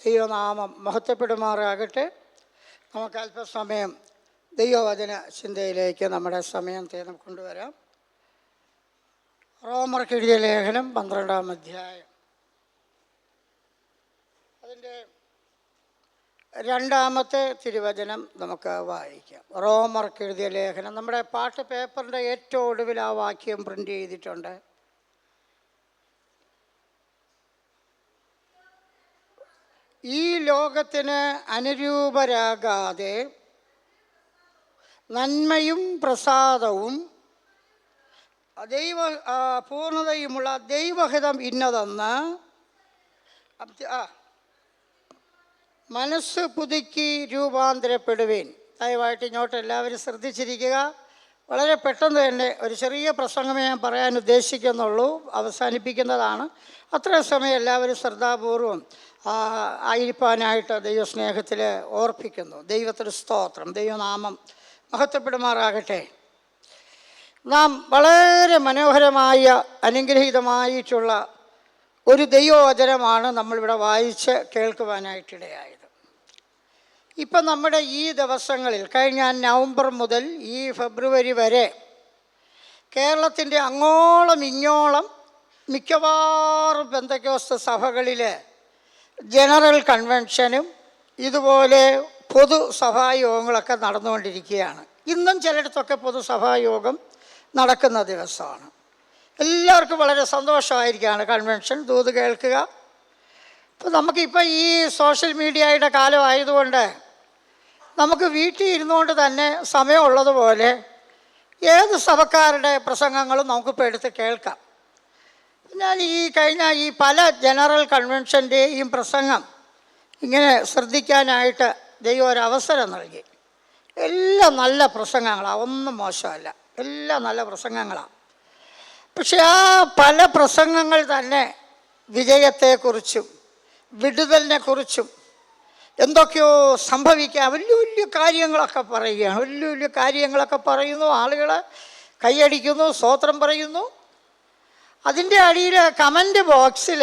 ദൈവനാമം മഹത്വപ്പെടുമാറാകട്ടെ. നമുക്ക് അല്പസമയം ദൈവവചന ചിന്തയിലേക്ക് നമ്മുടെ സമയത്തെ നമുക്ക് കൊണ്ടുവരാം. റോമർക്ക് എഴുതിയ ലേഖനം 12-ാം അധ്യായം, അതിൻ്റെ 2-ാമത്തെ തിരുവചനം നമുക്ക് വായിക്കാം. റോമർക്ക് എഴുതിയ ലേഖനം, നമ്മുടെ പാട്ട് പേപ്പറിൻ്റെ ഏറ്റവും ഒടുവിൽ ആ വാക്യം പ്രിൻ്റ് ചെയ്തിട്ടുണ്ട്. ഈ ലോകത്തിന് അനുരൂപരാകാതെ നന്മയും പ്രസാദവും പൂർണ്ണതയുമുള്ള ദൈവഹിതം ഇന്നതെന്ന് മനസ്സ് പുതുക്കി രൂപാന്തരപ്പെടുവേൻ. ദയവായിട്ട് ഇങ്ങോട്ട് എല്ലാവരും ശ്രദ്ധിച്ചിരിക്കുക. വളരെ പെട്ടെന്ന് തന്നെ ഒരു ചെറിയ പ്രസംഗമേ ഞാൻ പറയാൻ ഉദ്ദേശിക്കുന്നുള്ളൂ, അവസാനിപ്പിക്കുന്നതാണ്. അത്രയും സമയം എല്ലാവരും ശ്രദ്ധാപൂർവം ആയിരിക്കാനായിട്ട് ദൈവസ്നേഹത്തിൽ ഓർപ്പിക്കുന്നു. ദൈവത്തിന് സ്തോത്രം, ദൈവനാമം മഹത്വപ്പെടുമാറാകട്ടെ. നാം വളരെ മനോഹരമായ അനുഗ്രഹീതമായിട്ടുള്ള ഒരു ദൈവവചനമാണ് നമ്മളിവിടെ വായിച്ച് കേൾക്കുവാനായിട്ടിടയായത്. ഇപ്പം നമ്മുടെ ഈ ദിവസങ്ങളിൽ, കഴിഞ്ഞ നവംബർ മുതൽ ഈ ഫെബ്രുവരി വരെ കേരളത്തിൻ്റെ അങ്ങോളം ഇങ്ങോളം മിക്കവാറും പെന്തക്കോസ്ത് സഭകളിൽ ജനറൽ കൺവെൻഷനും ഇതുപോലെ പൊതുസഭായോഗങ്ങളൊക്കെ നടന്നുകൊണ്ടിരിക്കുകയാണ്. ഇന്നും ചിലയിടത്തൊക്കെ പൊതുസഭായോഗം നടക്കുന്ന ദിവസമാണ്. എല്ലാവർക്കും വളരെ സന്തോഷമായിരിക്കുകയാണ് കൺവെൻഷൻ ദൂത് കേൾക്കുക. ഇപ്പോൾ നമുക്കിപ്പോൾ ഈ സോഷ്യൽ മീഡിയയുടെ കാലമായതുകൊണ്ട് നമുക്ക് വീട്ടിൽ ഇരുന്നുകൊണ്ട് തന്നെ സമയമുള്ളതുപോലെ ഏത് സഭക്കാരുടെ പ്രസംഗങ്ങളും നമുക്കിപ്പോൾ എടുത്ത് കേൾക്കാം. ഞാൻ കഴിഞ്ഞ പല ജനറൽ കൺവെൻഷൻ്റെയും പ്രസംഗം ഇങ്ങനെ ശ്രദ്ധിക്കാനായിട്ട് ദൈവം ഒരവസരം നൽകി. എല്ലാം നല്ല പ്രസംഗങ്ങളാണ്, ഒന്നും മോശമല്ല, എല്ലാം നല്ല പ്രസംഗങ്ങളാണ്. പക്ഷെ ആ പല പ്രസംഗങ്ങൾ തന്നെ വിജയത്തെക്കുറിച്ചും വിടുതലിനെക്കുറിച്ചും എന്തൊക്കെയോ സംഭവിക്കുക, വലിയ വലിയ കാര്യങ്ങളൊക്കെ പറയുകയാണ്. വലിയ വലിയ കാര്യങ്ങളൊക്കെ പറയുന്നു, ആളുകൾ കൈയടിക്കുന്നു, സ്തോത്രം പറയുന്നു. അതിൻ്റെ അടിയിൽ കമൻ്റ് ബോക്സിൽ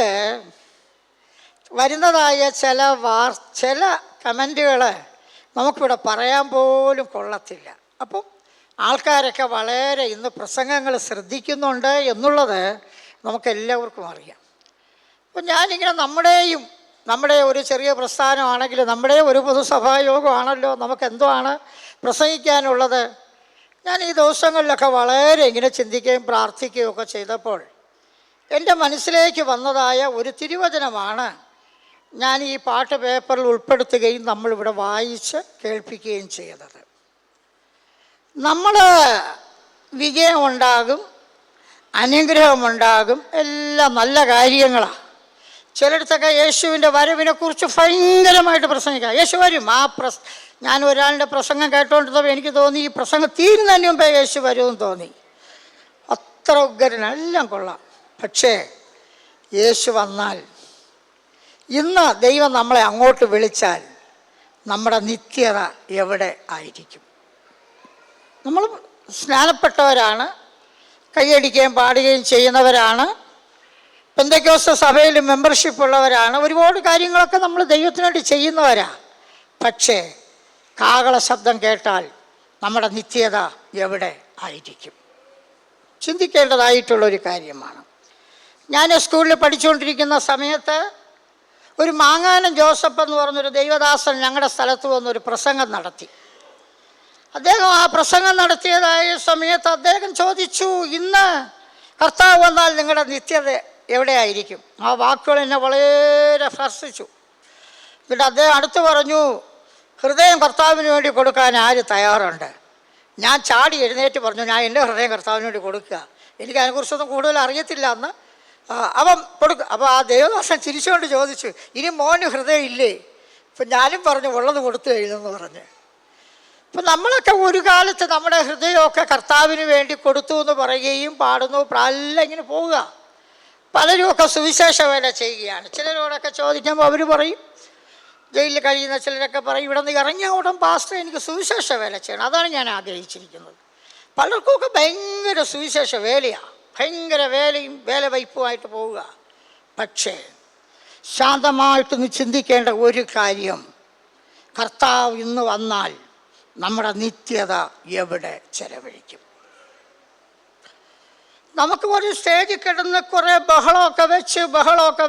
വരുന്നതായ ചില കമൻറ്റുകൾ നമുക്കിവിടെ പറയാൻ പോലും കൊള്ളത്തില്ല. അപ്പം ആൾക്കാരൊക്കെ വളരെ ഇന്ന് പ്രസംഗങ്ങൾ ശ്രദ്ധിക്കുന്നുണ്ട് എന്നുള്ളത് നമുക്കെല്ലാവർക്കും അറിയാം. അപ്പം ഞാനിങ്ങനെ നമ്മുടെ ഒരു ചെറിയ പ്രസ്ഥാനമാണെങ്കിൽ, നമ്മുടെ ഒരു പൊതുസഭായോഗമാണല്ലോ, നമുക്കെന്തുവാണ് പ്രസംഗിക്കാനുള്ളത്. ഞാൻ ഈ ദിവസങ്ങളിലൊക്കെ വളരെ ഇങ്ങനെ ചിന്തിക്കുകയും പ്രാർത്ഥിക്കുകയും ഒക്കെ ചെയ്തപ്പോൾ എൻ്റെ മനസ്സിലേക്ക് വന്നതായ ഒരു തിരുവചനമാണ് ഞാൻ ഈ പാട്ട് പേപ്പറിൽ ഉൾപ്പെടുത്തുകയും നമ്മളിവിടെ വായിച്ച് കേൾപ്പിക്കുകയും ചെയ്തത്. നമ്മൾ വിജയമുണ്ടാകും, അനുഗ്രഹമുണ്ടാകും, എല്ലാം നല്ല കാര്യങ്ങളാണ്. ചിലയിടത്തൊക്കെ യേശുവിൻ്റെ വരവിനെക്കുറിച്ച് ഭയങ്കരമായിട്ട് പ്രസംഗിക്കാം. യേശു വരും. ഞാൻ ഒരാളുടെ പ്രസംഗം കേട്ടുകൊണ്ടിരുന്നപ്പോൾ എനിക്ക് തോന്നി ഈ പ്രസംഗം തീരുന്നതിന് മുമ്പേ യേശു വരുമെന്ന് തോന്നി. അത്ര ഉഗ്രൻ, എല്ലാം കൊള്ളാം. പക്ഷേ യേശു വന്നാൽ, ഇന്ന് ദൈവം നമ്മളെ അങ്ങോട്ട് വിളിച്ചാൽ നമ്മുടെ നിത്യത എവിടെ ആയിരിക്കും? നമ്മൾ സ്നാനപ്പെട്ടവരാണ്, കൈയടിക്കുകയും പാടുകയും ചെയ്യുന്നവരാണ്, പെന്തക്കോസ്ത് സഭയിൽ മെമ്പർഷിപ്പ് ഉള്ളവരാണ്, ഒരുപാട് കാര്യങ്ങളൊക്കെ നമ്മൾ ദൈവത്തിന് വേണ്ടി ചെയ്യുന്നവരാണ്. പക്ഷേ കാഹള ശബ്ദം കേട്ടാൽ നമ്മുടെ നിത്യത എവിടെ ആയിരിക്കും? ചിന്തിക്കേണ്ടതായിട്ടുള്ളൊരു കാര്യമാണ്. ഞാൻ സ്കൂളിൽ പഠിച്ചുകൊണ്ടിരിക്കുന്ന സമയത്ത് ഒരു മാങ്ങാനം ജോസഫ് എന്ന് പറഞ്ഞൊരു ദൈവദാസൻ ഞങ്ങളുടെ സ്ഥലത്ത് വന്നൊരു പ്രസംഗം നടത്തി. അദ്ദേഹം ആ പ്രസംഗം നടത്തിയതായ സമയത്ത് അദ്ദേഹം ചോദിച്ചു, ഇന്ന് കർത്താവ് വന്നാൽ നിങ്ങളുടെ നിത്യത എവിടെയായിരിക്കും? ആ വാക്കുകൾ എന്നെ വളരെ സ്പർശിച്ചു. എന്നിട്ട് അദ്ദേഹം അടുത്ത് പറഞ്ഞു, ഹൃദയം കർത്താവിന് വേണ്ടി കൊടുക്കാൻ ആര് തയ്യാറുണ്ട്? ഞാൻ ചാടി എഴുന്നേറ്റ് പറഞ്ഞു, ഞാൻ എൻ്റെ ഹൃദയം കർത്താവിന് വേണ്ടി കൊടുക്കുക. എനിക്ക് അതിനെക്കുറിച്ചൊന്നും കൂടുതൽ അറിയത്തില്ല എന്ന്. അവൻ കൊടുക്കുക. അപ്പോൾ ആ ദേവദാസൻ ചിരിച്ചുകൊണ്ട് ചോദിച്ചു, ഇനി മോന് ഹൃദയം ഇല്ലേ? ഇപ്പം ഞാനും പറഞ്ഞു, ഉള്ളത് കൊടുത്തു കഴിഞ്ഞെന്ന് പറഞ്ഞ്. ഇപ്പം നമ്മളൊക്കെ ഒരു കാലത്ത് നമ്മുടെ ഹൃദയമൊക്കെ കർത്താവിന് വേണ്ടി കൊടുത്തു എന്ന് പറയുകയും പാടുന്നു, എല്ലാം ഇങ്ങനെ പോവുക. പലരുമൊക്കെ സുവിശേഷ വേല ചെയ്യുകയാണ്. ചിലരോടൊക്കെ ചോദിക്കുമ്പോൾ അവർ പറയും, ജയിലിൽ കഴിയുന്ന ചിലരൊക്കെ പറയും, ഇവിടെ നിന്ന് ഇറങ്ങിയ ഉടൻ പാസ്റ്റർ എനിക്ക് സുവിശേഷ വേല ചെയ്യണം, അതാണ് ഞാൻ ആഗ്രഹിച്ചിരിക്കുന്നത്. പലർക്കുമൊക്കെ ഭയങ്കര സുവിശേഷ വേലയാണ്, ഭയങ്കര വേലയും വേല വയ്പ്പുമായിട്ട് പോവുക. പക്ഷേ ശാന്തമായിട്ടൊന്ന് ചിന്തിക്കേണ്ട ഒരു കാര്യം, കർത്താവ് ഇന്ന് വന്നാൽ നമ്മുടെ നിത്യത എവിടെ ചെലവഴിക്കും? നമുക്ക് ഒരു സ്റ്റേജിൽ കിടന്ന് കുറേ ബഹളമൊക്കെ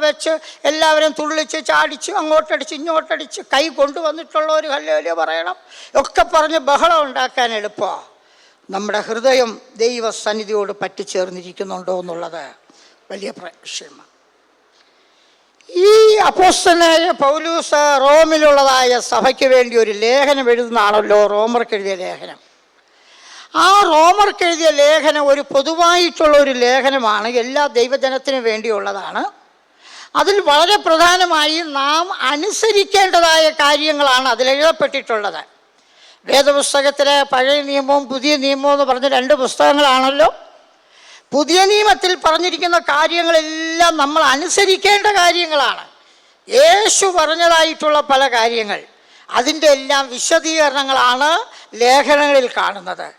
വെച്ച് എല്ലാവരും തുള്ളിച്ച് ചാടിച്ച് അങ്ങോട്ടടിച്ച് ഇങ്ങോട്ടടിച്ച് കൈ കൊണ്ടുവന്നിട്ടുള്ളവർ ഹല്ലേലൂയ പറയണം ഒക്കെ പറഞ്ഞ് ബഹളം ഉണ്ടാക്കാൻ എളുപ്പമാണ്. നമ്മുടെ ഹൃദയം ദൈവസന്നിധിയോട് പറ്റിച്ചേർന്നിരിക്കുന്നുണ്ടോ എന്നുള്ളത് വലിയ വിഷയമാണ്. ഈ അപ്പോസ്തലനായ പൗലൂസ് റോമിലുള്ളതായ സഭയ്ക്ക് വേണ്ടി ഒരു ലേഖനം എഴുതുന്നതാണല്ലോ റോമർക്ക് എഴുതിയ ലേഖനം. ആ റോമർക്ക് എഴുതിയ ലേഖനം ഒരു പൊതുവായിട്ടുള്ള ഒരു ലേഖനമാണ്, എല്ലാ ദൈവജനത്തിനും വേണ്ടിയുള്ളതാണ്. അതിൽ വളരെ പ്രധാനമായി നാം അനുസരിക്കേണ്ടതായ കാര്യങ്ങളാണ് അതിലെഴുതപ്പെട്ടിട്ടുള്ളത്. വേദപുസ്തകത്തിലെ പഴയ നിയമവും പുതിയ നിയമവും എന്ന് പറഞ്ഞ 2 പുസ്തകങ്ങളാണല്ലോ. പുതിയ നിയമത്തിൽ പറഞ്ഞിരിക്കുന്ന കാര്യങ്ങളെല്ലാം നമ്മൾ അനുസരിക്കേണ്ട കാര്യങ്ങളാണ്. യേശു പറഞ്ഞതായിട്ടുള്ള പല കാര്യങ്ങൾ, അതിൻ്റെ എല്ലാം വിശദീകരണങ്ങളാണ് ലേഖനങ്ങളിൽ കാണുന്നത്.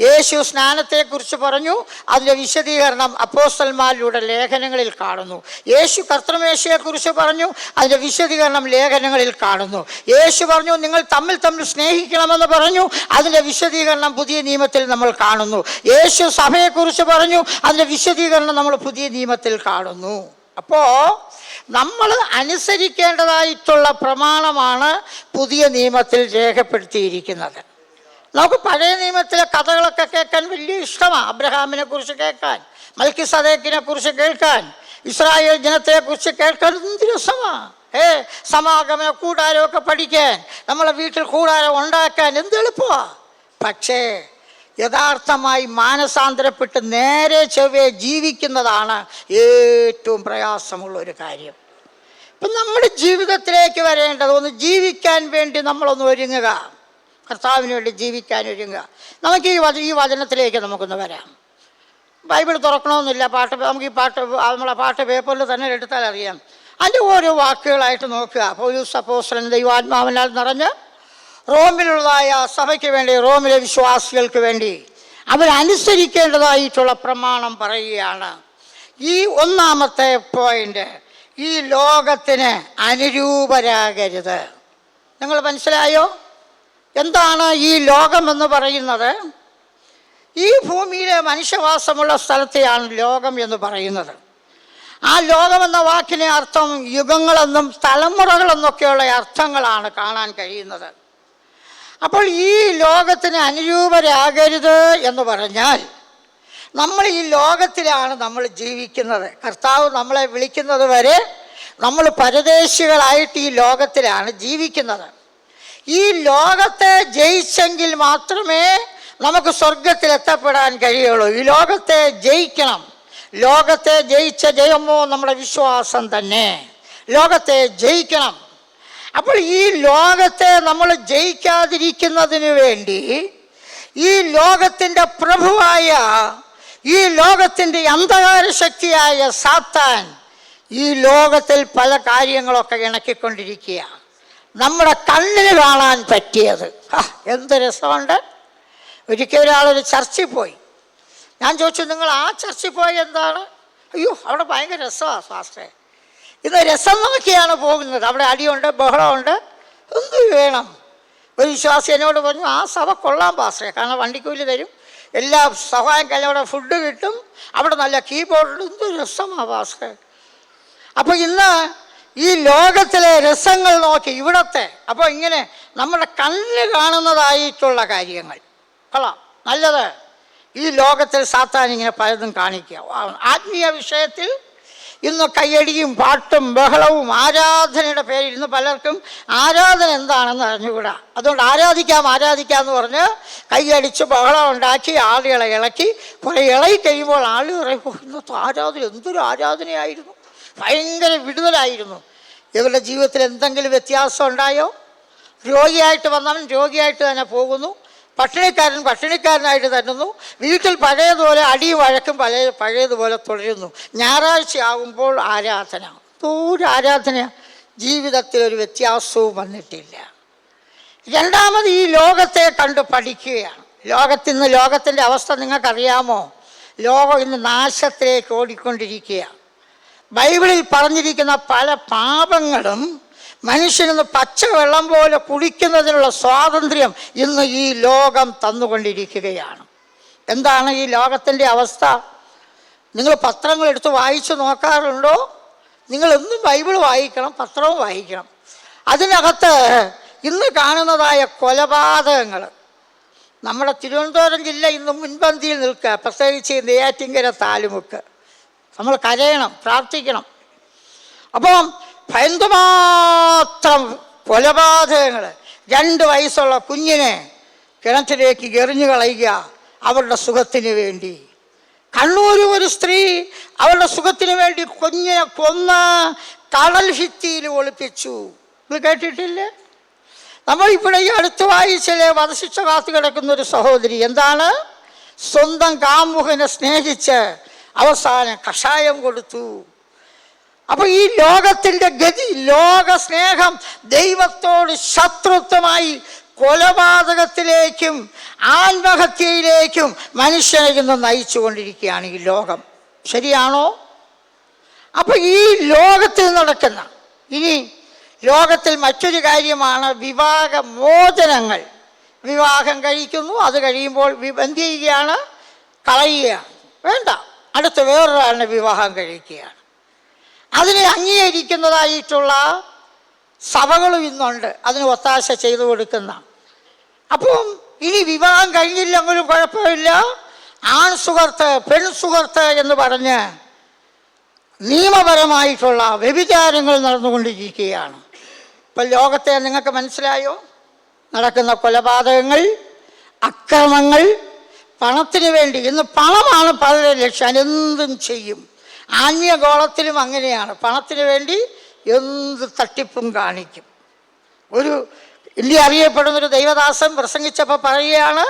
യേശു സ്നാനത്തെക്കുറിച്ച് പറഞ്ഞു, അതിൻ്റെ വിശദീകരണം അപ്പോസ്തലന്മാരുടെ ലേഖനങ്ങളിൽ കാണുന്നു. യേശു കർത്തൃമേശയെക്കുറിച്ച് പറഞ്ഞു, അതിൻ്റെ വിശദീകരണം ലേഖനങ്ങളിൽ കാണുന്നു. യേശു പറഞ്ഞു നിങ്ങൾ തമ്മിൽ സ്നേഹിക്കണമെന്ന് പറഞ്ഞു, അതിൻ്റെ വിശദീകരണം പുതിയ നിയമത്തിൽ നമ്മൾ കാണുന്നു. യേശു സഭയെക്കുറിച്ച് പറഞ്ഞു, അതിൻ്റെ വിശദീകരണം നമ്മൾ പുതിയ നിയമത്തിൽ കാണുന്നു. അപ്പോൾ നമ്മൾ അനുസരിക്കേണ്ടതായിട്ടുള്ള പ്രമാണമാണ് പുതിയ നിയമത്തിൽ രേഖപ്പെടുത്തിയിരിക്കുന്നത്. നമുക്ക് പഴയ നിയമത്തിലെ കഥകളൊക്കെ കേൾക്കാൻ വലിയ ഇഷ്ടമാണ്. അബ്രഹാമിനെ കുറിച്ച് കേൾക്കാൻ, മൽക്കിസദേക്കിനെ കുറിച്ച് കേൾക്കാൻ, ഇസ്രായേൽ ജനത്തെക്കുറിച്ച് കേൾക്കാൻ എന്ത് രസമാണ്. സമാഗമന കൂടാരമൊക്കെ പഠിക്കാൻ, നമ്മളെ വീട്ടിൽ കൂടാരം ഉണ്ടാക്കാൻ എന്ത് എളുപ്പമാണ്. പക്ഷേ യഥാർത്ഥമായി മാനസാന്തരപ്പെട്ട് നേരെ ചൊവ്വേ ജീവിക്കുന്നതാണ് ഏറ്റവും പ്രയാസമുള്ള ഒരു കാര്യം. ഇപ്പം നമ്മുടെ ജീവിതത്തിലേക്ക് വരേണ്ടത്, ഒന്ന് ജീവിക്കാൻ വേണ്ടി നമ്മളൊന്ന് ഒരുങ്ങുക, കർത്താവിന് വേണ്ടി ജീവിക്കാൻ ഒരുങ്ങുക. നമുക്ക് ഈ വചനത്തിലേക്ക് നമുക്കൊന്ന് വരാം. ബൈബിൾ തുറക്കണമെന്നില്ല, നമുക്ക് ഈ നമ്മളെ പാട്ട് പേപ്പറിൽ തന്നെ എടുത്താൽ അറിയാം. അതിൻ്റെ ഓരോ വാക്കുകളായിട്ട് നോക്കുക. പൗലോസ് അപ്പോസ്തലൻ ദൈവാത്മാവിനാൽ നിറഞ്ഞ് റോമിലുള്ളതായ സഭയ്ക്ക് വേണ്ടി, റോമിലെ വിശ്വാസികൾക്ക് വേണ്ടി അവരനുസരിക്കേണ്ടതായിട്ടുള്ള പ്രമാണം പറയുകയാണ്. ഈ ഒന്നാമത്തെ പോയിന്റ്, ഈ ലോകത്തിന് അനുരൂപരാകരുത്. നിങ്ങൾ മനസ്സിലായോ? എന്താണ് ഈ ലോകമെന്ന് പറയുന്നത്? ഈ ഭൂമിയിലെ മനുഷ്യവാസമുള്ള സ്ഥലത്തെയാണ് ലോകം എന്ന് പറയുന്നത്. ആ ലോകമെന്ന വാക്കിന് അർത്ഥം യുഗങ്ങളെന്നും തലമുറകളെന്നൊക്കെയുള്ള അർത്ഥങ്ങളാണ് കാണാൻ കഴിയുന്നത്. അപ്പോൾ ഈ ലോകത്തിന് അനുരൂപരാകരുത് എന്ന് പറഞ്ഞാൽ നമ്മൾ ഈ ലോകത്തിലാണ് നമ്മൾ ജീവിക്കുന്നത്. കർത്താവ് നമ്മളെ വിളിക്കുന്നത് വരെ നമ്മൾ പരദേശികളായിട്ട് ഈ ലോകത്തിലാണ് ജീവിക്കുന്നത്. ഈ ലോകത്തെ ജയിച്ചെങ്കിൽ മാത്രമേ നമുക്ക് സ്വർഗത്തിൽ എത്തപ്പെടാൻ കഴിയുള്ളൂ. ഈ ലോകത്തെ ജയിക്കണം. ലോകത്തെ ജയിച്ച ജയമോ നമ്മുടെ വിശ്വാസം തന്നെ. ലോകത്തെ ജയിക്കണം. അപ്പോൾ ഈ ലോകത്തെ നമ്മൾ ജയിക്കാതിരിക്കുന്നതിന് വേണ്ടി ഈ ലോകത്തിൻ്റെ പ്രഭുവായ, ഈ ലോകത്തിൻ്റെ അന്ധകാര ശക്തിയായ സാത്താൻ ഈ ലോകത്തിൽ പല കാര്യങ്ങളൊക്കെ ഇണക്കിക്കൊണ്ടിരിക്കുക. നമ്മുടെ കണ്ണിന് കാണാൻ പറ്റിയത് എന്ത് രസമുണ്ട്. ഒരിക്കൽ ഒരാളൊരു ചർച്ചിൽ പോയി. ഞാൻ ചോദിച്ചു, നിങ്ങൾ ആ ചർച്ചിൽ പോയി എന്താണ്? അയ്യോ, അവിടെ ഭയങ്കര രസമാണ് ശാസ്ത്രേ. ഇത് രസം നോക്കിയാണ് പോകുന്നത്. അവിടെ അടിയുണ്ട്, ബഹളമുണ്ട്, എന്ത് വേണം. ഒരു വിശ്വാസി എന്നോട് പറഞ്ഞു, ആ സഭ കൊള്ളാൻ പാസ്റ്റേ, കാരണം വണ്ടിക്കൂലി തരും, എല്ലാ സഹായം കഴിഞ്ഞ അവിടെ ഫുഡ് കിട്ടും, അവിടെ നല്ല കീബോർഡ്, എന്ത് രസമാണ് പാസ്റ്റേ. അപ്പോൾ ഇന്ന് ഈ ലോകത്തിലെ രസങ്ങൾ നോക്കി ഇവിടത്തെ, അപ്പോൾ ഇങ്ങനെ നമ്മുടെ കണ്ണിന് കാണുന്നതായിട്ടുള്ള കാര്യങ്ങൾ കൊള്ളാം, നല്ലത്. ഈ ലോകത്തിൽ സാത്താൻ ഇങ്ങനെ പലതും കാണിക്കുക. ആത്മീയ വിഷയത്തിൽ ഇന്ന് കയ്യടിയും പാട്ടും ബഹളവും ആരാധനയുടെ പേരിൽ ഇന്ന് പലർക്കും ആരാധന എന്താണെന്ന് അറിഞ്ഞുകൂടാ. അതുകൊണ്ട് ആരാധിക്കാം എന്ന് പറഞ്ഞ് കൈയടിച്ച് ബഹളം ഉണ്ടാക്കി ആളുകളെ ഇളക്കി കുറേ ഇളകി കഴിയുമ്പോൾ ആളുകൾ പറയും, ഇന്നത്തെ ആരാധന എന്തൊരു ആരാധനയായിരുന്നു, ഭയങ്കര വിടുതലായിരുന്നു. ഇവരുടെ ജീവിതത്തിൽ എന്തെങ്കിലും വ്യത്യാസം ഉണ്ടായോ? രോഗിയായിട്ട് വന്നവൻ രോഗിയായിട്ട് തന്നെ പോകുന്നു, പട്ടിണിക്കാരനായിട്ട് തരുന്നു, വീട്ടിൽ പഴയതുപോലെ അടിയും വഴക്കും പഴയതുപോലെ തുടരുന്നു. ഞായറാഴ്ച ആകുമ്പോൾ ആരാധന, ഒരു ആരാധന, ജീവിതത്തിൽ ഒരു വ്യത്യാസവും വന്നിട്ടില്ല. രണ്ടാമത് ഈ ലോകത്തെ കണ്ട് പഠിക്കുകയാണ്. ലോകത്തിൻ്റെ അവസ്ഥ നിങ്ങൾക്കറിയാമോ? ലോകം ഇന്ന് നാശത്തിലേക്ക് ഓടിക്കൊണ്ടിരിക്കുക. ബൈബിളിൽ പറഞ്ഞിരിക്കുന്ന പല പാപങ്ങളും മനുഷ്യനിന്ന് പച്ചവെള്ളം പോലെ കുടിക്കുന്നതിനുള്ള സ്വാതന്ത്ര്യം ഇന്ന് ഈ ലോകം തന്നുകൊണ്ടിരിക്കുകയാണ്. എന്താണ് ഈ ലോകത്തിൻ്റെ അവസ്ഥ? നിങ്ങൾ പത്രങ്ങൾ എടുത്ത് വായിച്ചു നോക്കാറുണ്ടോ? നിങ്ങൾ എന്നും ബൈബിൾ വായിക്കണം, പത്രവും വായിക്കണം. അതിനകത്ത് ഇന്ന് കാണുന്നതായ കൊലപാതകങ്ങൾ, നമ്മുടെ തിരുവനന്തപുരം ജില്ല ഇന്ന് മുൻപന്തിയിൽ നിൽക്കുക, പ്രത്യേകിച്ച് നെയ്യാറ്റിൻകര താലുമുക്ക്. നമ്മൾ കരയണം, പ്രാർത്ഥിക്കണം. അപ്പം എന്തുമാത്രം കൊലപാതകങ്ങൾ! 2 വയസ്സുള്ള കുഞ്ഞിനെ കിണറ്റിലേക്ക് എറിഞ്ഞു കളയുക അവരുടെ സുഖത്തിന് വേണ്ടി. കണ്ണൂർ ഒരു സ്ത്രീ അവരുടെ സുഖത്തിന് വേണ്ടി കുഞ്ഞിനെ കൊന്ന് കടൽ ഭിത്തിയിൽ ഒളിപ്പിച്ചു. ഇത് കേട്ടിട്ടില്ലേ? നമ്മൾ ഇവിടെ ഈ അടുത്ത് വായിച്ചില്ലേ, വധശിക്ഷ കാത്തു കിടക്കുന്ന ഒരു സഹോദരി. എന്താണ്? സ്വന്തം കാമുകനെ സ്നേഹിച്ച് അവസാനം കഷായം കൊടുത്തു. അപ്പൊ ഈ ലോകത്തിൻ്റെ ഗതി, ലോക സ്നേഹം ദൈവത്തോട് ശത്രുത്വമായി കൊലപാതകത്തിലേക്കും ആത്മഹത്യയിലേക്കും മനുഷ്യനെ ഇന്ന് നയിച്ചു കൊണ്ടിരിക്കുകയാണ് ഈ ലോകം. ശരിയാണോ? അപ്പൊ ഈ ലോകത്തിൽ നടക്കുന്ന, ഇനി ലോകത്തിൽ മറ്റൊരു കാര്യമാണ് വിവാഹമോചനങ്ങൾ. വിവാഹം കഴിക്കുന്നു, അത് കഴിയുമ്പോൾ എന്ത് ചെയ്യുകയാണ്? കളയുകയാണ്. വേണ്ട, അടുത്ത വേറൊരാളിനെ വിവാഹം കഴിക്കുകയാണ്. അതിനെ അംഗീകരിക്കുന്നതായിട്ടുള്ള സഭകളും ഇന്നുണ്ട്, അതിന് ഒത്താശ ചെയ്തു കൊടുക്കുന്ന. അപ്പം ഇനി വിവാഹം കഴിഞ്ഞില്ലെങ്കിലും കുഴപ്പമില്ല, ആൺ സുഹൃത്ത് പെൺ സുഹൃത്ത് എന്ന് പറഞ്ഞ് നിയമപരമായിട്ടുള്ള വ്യഭിചാരങ്ങൾ നടന്നുകൊണ്ടിരിക്കുകയാണ്. ഇപ്പം ലോകത്തെ നിങ്ങൾക്ക് മനസ്സിലായോ? നടക്കുന്ന കൊലപാതകങ്ങൾ, അക്രമങ്ങൾ, പണത്തിന് വേണ്ടി. ഇന്ന് പണമാണ് പലരുടെ ലക്ഷ്യം, എന്തും ചെയ്യും. ആത്മീയഗോളത്തിലും അങ്ങനെയാണ്, പണത്തിന് വേണ്ടി എന്ത് തട്ടിപ്പും കാണിക്കും. ഒരു ഇന്ത്യ അറിയപ്പെടുന്നൊരു ദൈവദാസൻ പ്രസംഗിച്ചപ്പോൾ പറയുകയാണ്,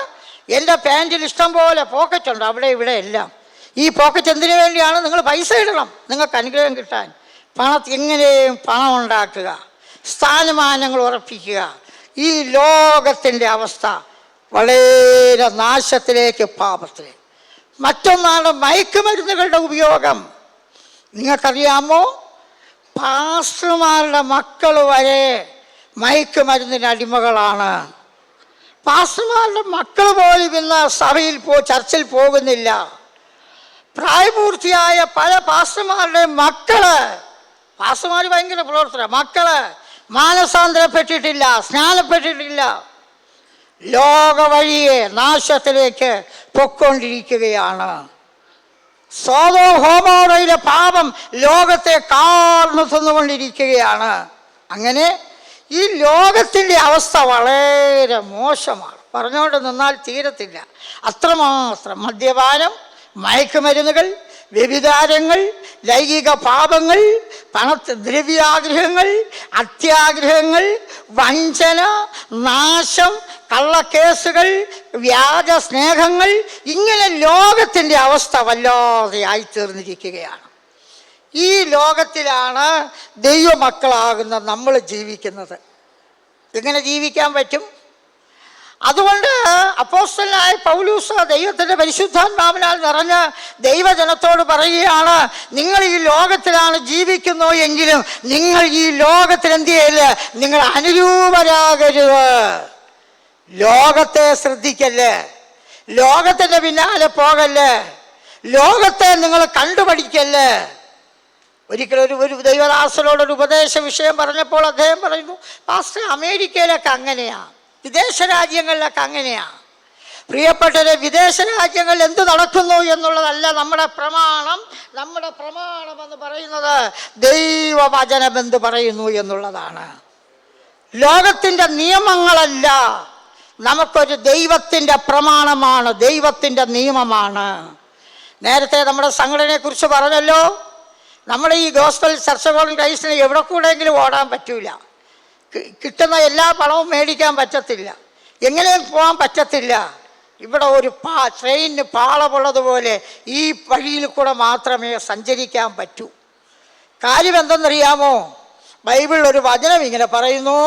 എൻ്റെ പാൻറ്റിൽ ഇഷ്ടം പോലെ പോക്കറ്റുണ്ട്, അവിടെ ഇവിടെ എല്ലാം. ഈ പോക്കറ്റ് എന്തിനു വേണ്ടിയാണ്? നിങ്ങൾ പൈസ ഇടണം, നിങ്ങൾക്ക് അനുഗ്രഹം കിട്ടാൻ. എങ്ങനെയും പണം ഉണ്ടാക്കുക, സ്ഥാനമാനങ്ങൾ ഉറപ്പിക്കുക. ഈ ലോകത്തിൻ്റെ അവസ്ഥ വളരെ നാശത്തിലേക്ക്, പാപത്തിലേക്ക്. മറ്റൊന്നാണ് മയക്കുമരുന്നുകളുടെ ഉപയോഗം. നിങ്ങൾക്കറിയാമോ? പാസ്റ്റർമാരുടെ മക്കൾ വരെ മയക്കുമരുന്നിന് അടിമകളാണ്. പാസ്റ്റർമാരുടെ മക്കൾ പോലും ഇന്ന് സഭയിൽ ചർച്ചിൽ പോകുന്നില്ല. പ്രായപൂർത്തിയായ പല പാസ്റ്റർമാരുടെ പാസ്റ്റർമാർ ഭയങ്കര പ്രവർത്തനം, മക്കള് മാനസാന്തരപ്പെട്ടിട്ടില്ല, സ്നാനപ്പെട്ടിട്ടില്ല. ലോക വഴിയെ നാശത്തിലേക്ക് പൊക്കൊണ്ടിരിക്കുകയാണ്. സോദോം ഗൊമോറയിലെ പാപം ലോകത്തെ കാർന്നു തിന്നുകൊണ്ടിരിക്കുകയാണ്. അങ്ങനെ ഈ ലോകത്തിൻ്റെ അവസ്ഥ വളരെ മോശമാണ്, പറഞ്ഞുകൊണ്ട് നിന്നാൽ തീരത്തില്ല. അത്രമാത്രം മദ്യപാനം, മയക്കുമരുന്നുകൾ, വ്യഭിചാരങ്ങൾ, ലൈംഗിക പാപങ്ങൾ, ദ്രവ്യാഗ്രഹങ്ങൾ, അത്യാഗ്രഹങ്ങൾ, വഞ്ചന, നാശം, കള്ളക്കേസുകൾ, വ്യാജ സ്നേഹങ്ങൾ, ഇങ്ങനെ ലോകത്തിൻ്റെ അവസ്ഥ വല്ലാതെ ആയിത്തീർന്നിരിക്കുകയാണ്. ഈ ലോകത്തിലാണ് ദൈവമക്കളാകുന്ന നമ്മൾ ജീവിക്കുന്നത്. എങ്ങനെ ജീവിക്കാൻ പറ്റും? അതുകൊണ്ട് അപ്പോസ്തലനായ പൗലോസ് ദൈവത്തിൻ്റെ പരിശുദ്ധാത്മാവിനാൽ നിറഞ്ഞ് ദൈവജനത്തോട് പറയുകയാണ്, നിങ്ങൾ ഈ ലോകത്തിലാണ് ജീവിക്കുന്നു എങ്കിലും നിങ്ങൾ ഈ ലോകത്തിൽ എന്ത് ചെയ്യില്ല, നിങ്ങൾ അനുരൂപരാകരുത്. ലോകത്തെ ശ്രദ്ധിക്കല്ലേ, ലോകത്തിൻ്റെ പിന്നാലെ പോകല്ലേ, ലോകത്തെ നിങ്ങൾ കണ്ടുപഠിക്കല്ലേ. ഒരിക്കലും ഒരു ദൈവദാസനോടൊരു ഉപദേശ വിഷയം പറഞ്ഞപ്പോൾ അദ്ദേഹം പറയുന്നു, പാസ്റ്റർ അമേരിക്കയിലൊക്കെ അങ്ങനെയാ, വിദേശ രാജ്യങ്ങളിലൊക്കെ അങ്ങനെയാ. പ്രിയപ്പെട്ടവരെ, വിദേശ രാജ്യങ്ങളിൽ എന്ത് നടക്കുന്നു എന്നുള്ളതല്ല നമ്മുടെ പ്രമാണം. നമ്മുടെ പ്രമാണം എന്ന് പറയുന്നത് ദൈവവചനം എന്ത് പറയുന്നു എന്നുള്ളതാണ്. ലോകത്തിൻ്റെ നിയമങ്ങളല്ല, നമുക്കൊരു ദൈവത്തിൻ്റെ പ്രമാണമാണ്, ദൈവത്തിൻ്റെ നിയമമാണ്. നേരത്തെ നമ്മുടെ സംഘടനയെക്കുറിച്ച് പറഞ്ഞല്ലോ, നമ്മുടെ ഈ ഗോസ്പൽ ചർച്ച് ഓഫ് ക്രൈസ്റ്റിന് എവിടെ കൂടെയെങ്കിലും ഓടാൻ പറ്റൂല, കിട്ടുന്ന എല്ലാ പണവും മേടിക്കാൻ പറ്റത്തില്ല, എങ്ങനെയും പോകാൻ പറ്റത്തില്ല. ഇവിടെ ഒരു ട്രെയിനിന് പാളമുള്ളതുപോലെ ഈ വഴിയിൽ കൂടെ മാത്രമേ സഞ്ചരിക്കാൻ പറ്റൂ. കാര്യം എന്തെന്നറിയാമോ? ബൈബിളിൽ ഒരു വചനം ഇങ്ങനെ പറയുന്നു,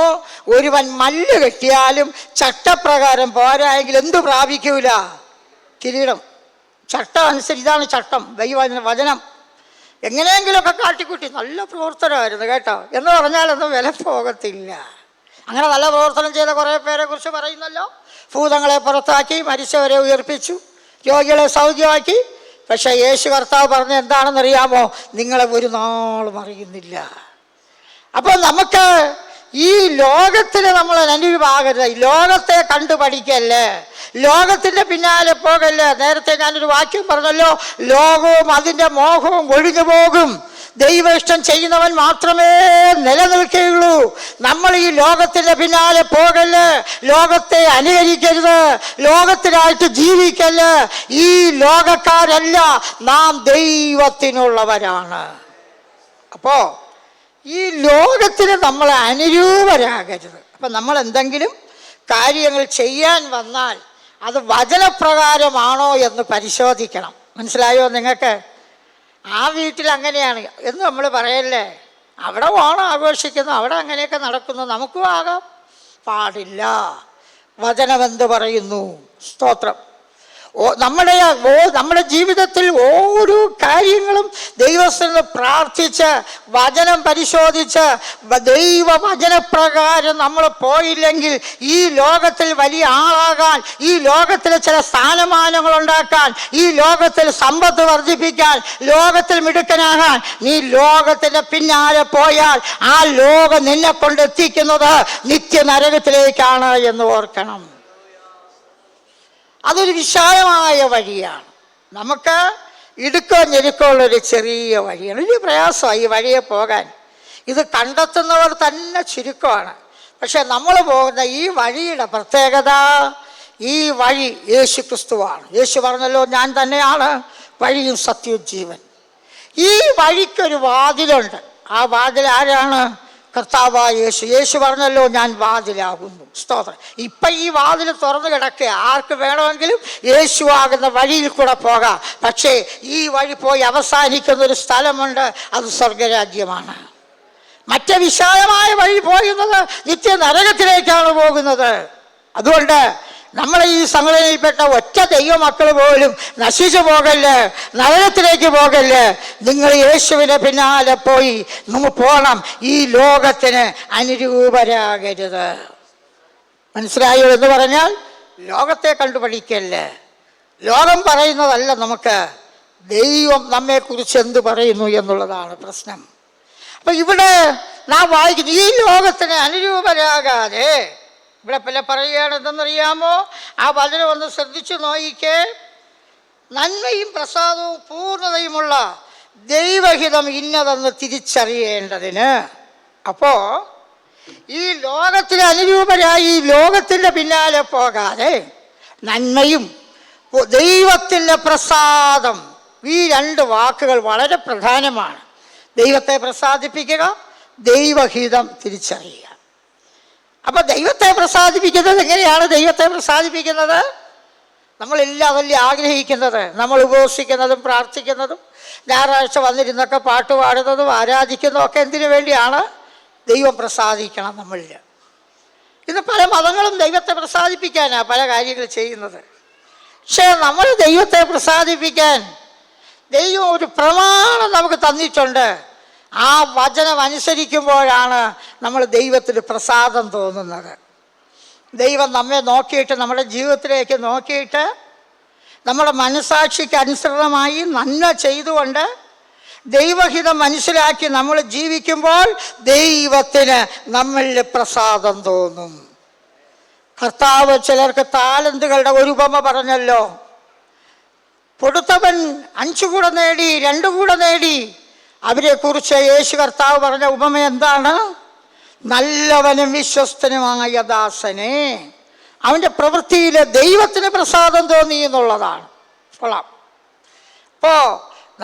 ഒരുവൻ മല്ല് കെട്ടിയാലും ചട്ടപ്രകാരം പോരായെങ്കിൽ എന്തു പ്രാപിക്കൂല? കിരീടം. ചട്ടം അനുസരിച്ച്, ഇതാണ് ചട്ടം, വചനം. എങ്ങനെയെങ്കിലുമൊക്കെ കാട്ടിക്കൂട്ടി നല്ല പ്രവർത്തനമായിരുന്നു കേട്ടോ, എന്ന് പറഞ്ഞാലൊന്നും വില പോകത്തില്ല. അങ്ങനെ നല്ല പ്രവർത്തനം ചെയ്ത കുറേ പേരെ കുറിച്ച് പറയുന്നല്ലോ. ഭൂതങ്ങളെ പുറത്താക്കി, മരിച്ചവരെ ഉയർപ്പിച്ചു, രോഗികളെ സൗഖ്യമാക്കി. പക്ഷേ യേശു കർത്താവ് പറഞ്ഞ എന്താണെന്നറിയാമോ? നിങ്ങളെ ഒരു നാളും അറിയുന്നില്ല. അപ്പോൾ നമുക്ക് ഈ ലോകത്തിൽ നമ്മൾ അനുഭവമാകരുത്. ലോകത്തെ കണ്ടു പഠിക്കല്ലേ, ലോകത്തിൻ്റെ പിന്നാലെ പോകല്ലേ. നേരത്തെ ഞാനൊരു വാക്യം പറഞ്ഞല്ലോ, ലോകവും അതിൻ്റെ മോഹവും ഒഴിഞ്ഞു പോകും, ദൈവ ഇഷ്ടം ചെയ്യുന്നവൻ മാത്രമേ നിലനിൽക്കുകയുള്ളൂ. നമ്മൾ ഈ ലോകത്തിൻ്റെ പിന്നാലെ പോകല്ലേ, ലോകത്തെ അനുകരിക്കരുത്, ലോകത്തിനായിട്ട് ജീവിക്കല്ലേ. ഈ ലോകക്കാരല്ല, നാം ദൈവത്തിനുള്ളവരാണ്. അപ്പോൾ ഈ ലോകത്തിന് നമ്മൾ അനുരൂപരാകരുത്. അപ്പം നമ്മൾ എന്തെങ്കിലും കാര്യങ്ങൾ ചെയ്യാൻ വന്നാൽ അത് വചനപ്രകാരമാണോ എന്ന് പരിശോധിക്കണം. മനസ്സിലായോ നിങ്ങൾക്ക്? ആ വീട്ടിൽ അങ്ങനെയാണ് എന്ന് നമ്മൾ പറയല്ലേ, അവിടെ ഓണം ആഘോഷിക്കുന്നു, അവിടെ അങ്ങനെയൊക്കെ നടക്കുന്നു, നമുക്കും ആകാം. പാടില്ല. വചനമെന്ത് പറയുന്നു? സ്തോത്രം. നമ്മുടെ ജീവിതത്തിൽ ഓരോ കാര്യങ്ങളും ദൈവത്തിന് പ്രാർത്ഥിച്ച് വചനം പരിശോധിച്ച് ദൈവവചനപ്രകാരം നമ്മൾ പോയില്ലെങ്കിൽ ഈ ലോകത്തിൽ വലിയ ആളാകാൻ, ഈ ലോകത്തിൽ ചില സ്ഥാനമാനങ്ങൾ ഉണ്ടാക്കാൻ, ഈ ലോകത്തിൽ സമ്പത്ത് വർദ്ധിപ്പിക്കാൻ, ലോകത്തിൽ മിടുക്കനാകാൻ നീ ലോകത്തിൻ്റെ പിന്നാലെ പോയാൽ ആ ലോകം നിന്നെ കൊണ്ടെത്തിക്കുന്നത് നിത്യനരകത്തിലേക്കാണ് എന്ന് ഓർക്കണം. അതൊരു വിശാലമായ വഴിയാണ്. നമുക്ക് ഇടുക്കോ ഞെരുക്കമുള്ളൊരു ചെറിയ വഴിയാണ്. വലിയ പ്രയാസമാണ് ഈ വഴിയെ പോകാൻ. ഇത് കണ്ടെത്തുന്നവർ തന്നെ ചുരുക്കമാണ്. പക്ഷെ നമ്മൾ പോകുന്ന ഈ വഴിയുടെ പ്രത്യേകത, ഈ വഴി യേശു ക്രിസ്തുവാണ്. യേശു പറഞ്ഞല്ലോ, ഞാൻ തന്നെയാണ് വഴിയും സത്യവും ജീവൻ. ഈ വഴിക്കൊരു വാതിലുണ്ട്. ആ വാതിൽ ആരാണ്? കർത്താവായ യേശു. യേശു പറഞ്ഞല്ലോ, ഞാൻ വാതിലാകുന്നു. സ്തോത്രം. ഇപ്പം ഈ വാതിൽ തുറന്നു കിടക്കുക. ആർക്ക് വേണമെങ്കിലും യേശു ആകുന്ന വഴിയിൽ കൂടെ പോകാം. പക്ഷേ ഈ വഴി പോയി അവസാനിക്കുന്നൊരു സ്ഥലമുണ്ട്, അത് സ്വർഗരാജ്യമാണ്. മറ്റേ വിശാലമായ വഴി പോകുന്നത് നിത്യ നരകത്തിലേക്കാണ് പോകുന്നത്. അതുകൊണ്ട് നമ്മളെ ഈ സംഘടനയിൽപ്പെട്ട ഒറ്റ ദൈവമക്കൾ പോലും നശിച്ചു പോകല്ലേ, നരകത്തിലേക്ക് പോകല്ലേ. നിങ്ങൾ യേശുവിനെ പിന്നാലെ പോയി നമ്മൾ പോകണം. ഈ ലോകത്തിന് അനുരൂപരാകരുത്. മനസ്സിലായോ? എന്ന് പറഞ്ഞാൽ ലോകത്തെ കണ്ടുപഠിക്കല്ലേ, ലോകം പറയുന്നതല്ല നമുക്ക്, ദൈവം നമ്മെക്കുറിച്ച് എന്ത് പറയുന്നു എന്നുള്ളതാണ് പ്രശ്നം. അപ്പം ഇവിടെ നാം വായിക്കുന്നു, ഈ ലോകത്തിന് അനുരൂപരാകാതെ. ഇവിടെ പല പറയുകയാണ് എന്തെന്നറിയാമോ? ആ വചനം ഒന്ന് ശ്രദ്ധിച്ചു നോക്കിക്കേ. നന്മയും പ്രസാദവും പൂർണ്ണതയുമുള്ള ദൈവഹിതം ഇന്നതെന്ന് തിരിച്ചറിയേണ്ടതിന്. അപ്പോൾ ഈ ലോകത്തിന് അനുരൂപരായി ഈ ലോകത്തിൻ്റെ പിന്നാലെ പോകാതെ നന്മയും ദൈവത്തിൻ്റെ പ്രസാദം, ഈ രണ്ട് വാക്കുകൾ വളരെ പ്രധാനമാണ്. ദൈവത്തെ പ്രസാദിപ്പിക്കുക, ദൈവഹിതം തിരിച്ചറിയുക. അപ്പോൾ ദൈവത്തെ പ്രസാദിപ്പിക്കുന്നത് എങ്ങനെയാണ്? ദൈവത്തെ പ്രസാദിപ്പിക്കുന്നത് നമ്മളെല്ലാം വലിയ ആഗ്രഹിക്കുന്നത്, നമ്മൾ ഉപവസിക്കുന്നതും പ്രാർത്ഥിക്കുന്നതും ഞായറാഴ്ച വന്നിരുന്നൊക്കെ പാട്ട് പാടുന്നതും ആരാധിക്കുന്നതും ഒക്കെ എന്തിനു വേണ്ടിയാണ്? ദൈവം പ്രസാദിക്കണം നമ്മളിൽ. ഇന്ന് പല മതങ്ങളും ദൈവത്തെ പ്രസാദിപ്പിക്കാനാണ് പല കാര്യങ്ങൾ ചെയ്യുന്നത്. പക്ഷേ നമ്മൾ ദൈവത്തെ പ്രസാദിപ്പിക്കാൻ ദൈവം ഒരു പ്രമാണം നമുക്ക് തന്നിട്ടുണ്ട്. ആ വചനം അനുസരിക്കുമ്പോഴാണ് നമ്മൾ ദൈവത്തിന് പ്രസാദം തോന്നുന്നത്. ദൈവം നമ്മെ നോക്കിയിട്ട്, നമ്മുടെ ജീവിതത്തിലേക്ക് നോക്കിയിട്ട്, നമ്മുടെ മനസ്സാക്ഷിക്ക് അനുസൃതമായി നന്മ ചെയ്തുകൊണ്ട് ദൈവഹിതം മനസ്സിലാക്കി നമ്മൾ ജീവിക്കുമ്പോൾ ദൈവത്തിന് നമ്മളിൽ പ്രസാദം തോന്നും. കർത്താവ് ചിലർക്ക് താലന്തുകളുടെ ഒരു ഉപമ പറഞ്ഞല്ലോ. കൊടുത്തവൻ 5 കൂട നേടി, 2 കൂട നേടി. അവരെക്കുറിച്ച് യേശു കർത്താവ് പറഞ്ഞ ഉപമ എന്താണ്? നല്ലവനും വിശ്വസ്തനുമായ ദാസനെ, അവൻ്റെ പ്രവൃത്തിയിൽ ദൈവത്തിന് പ്രസാദം തോന്നി എന്നുള്ളതാണ്. കൊള്ളാം. അപ്പോൾ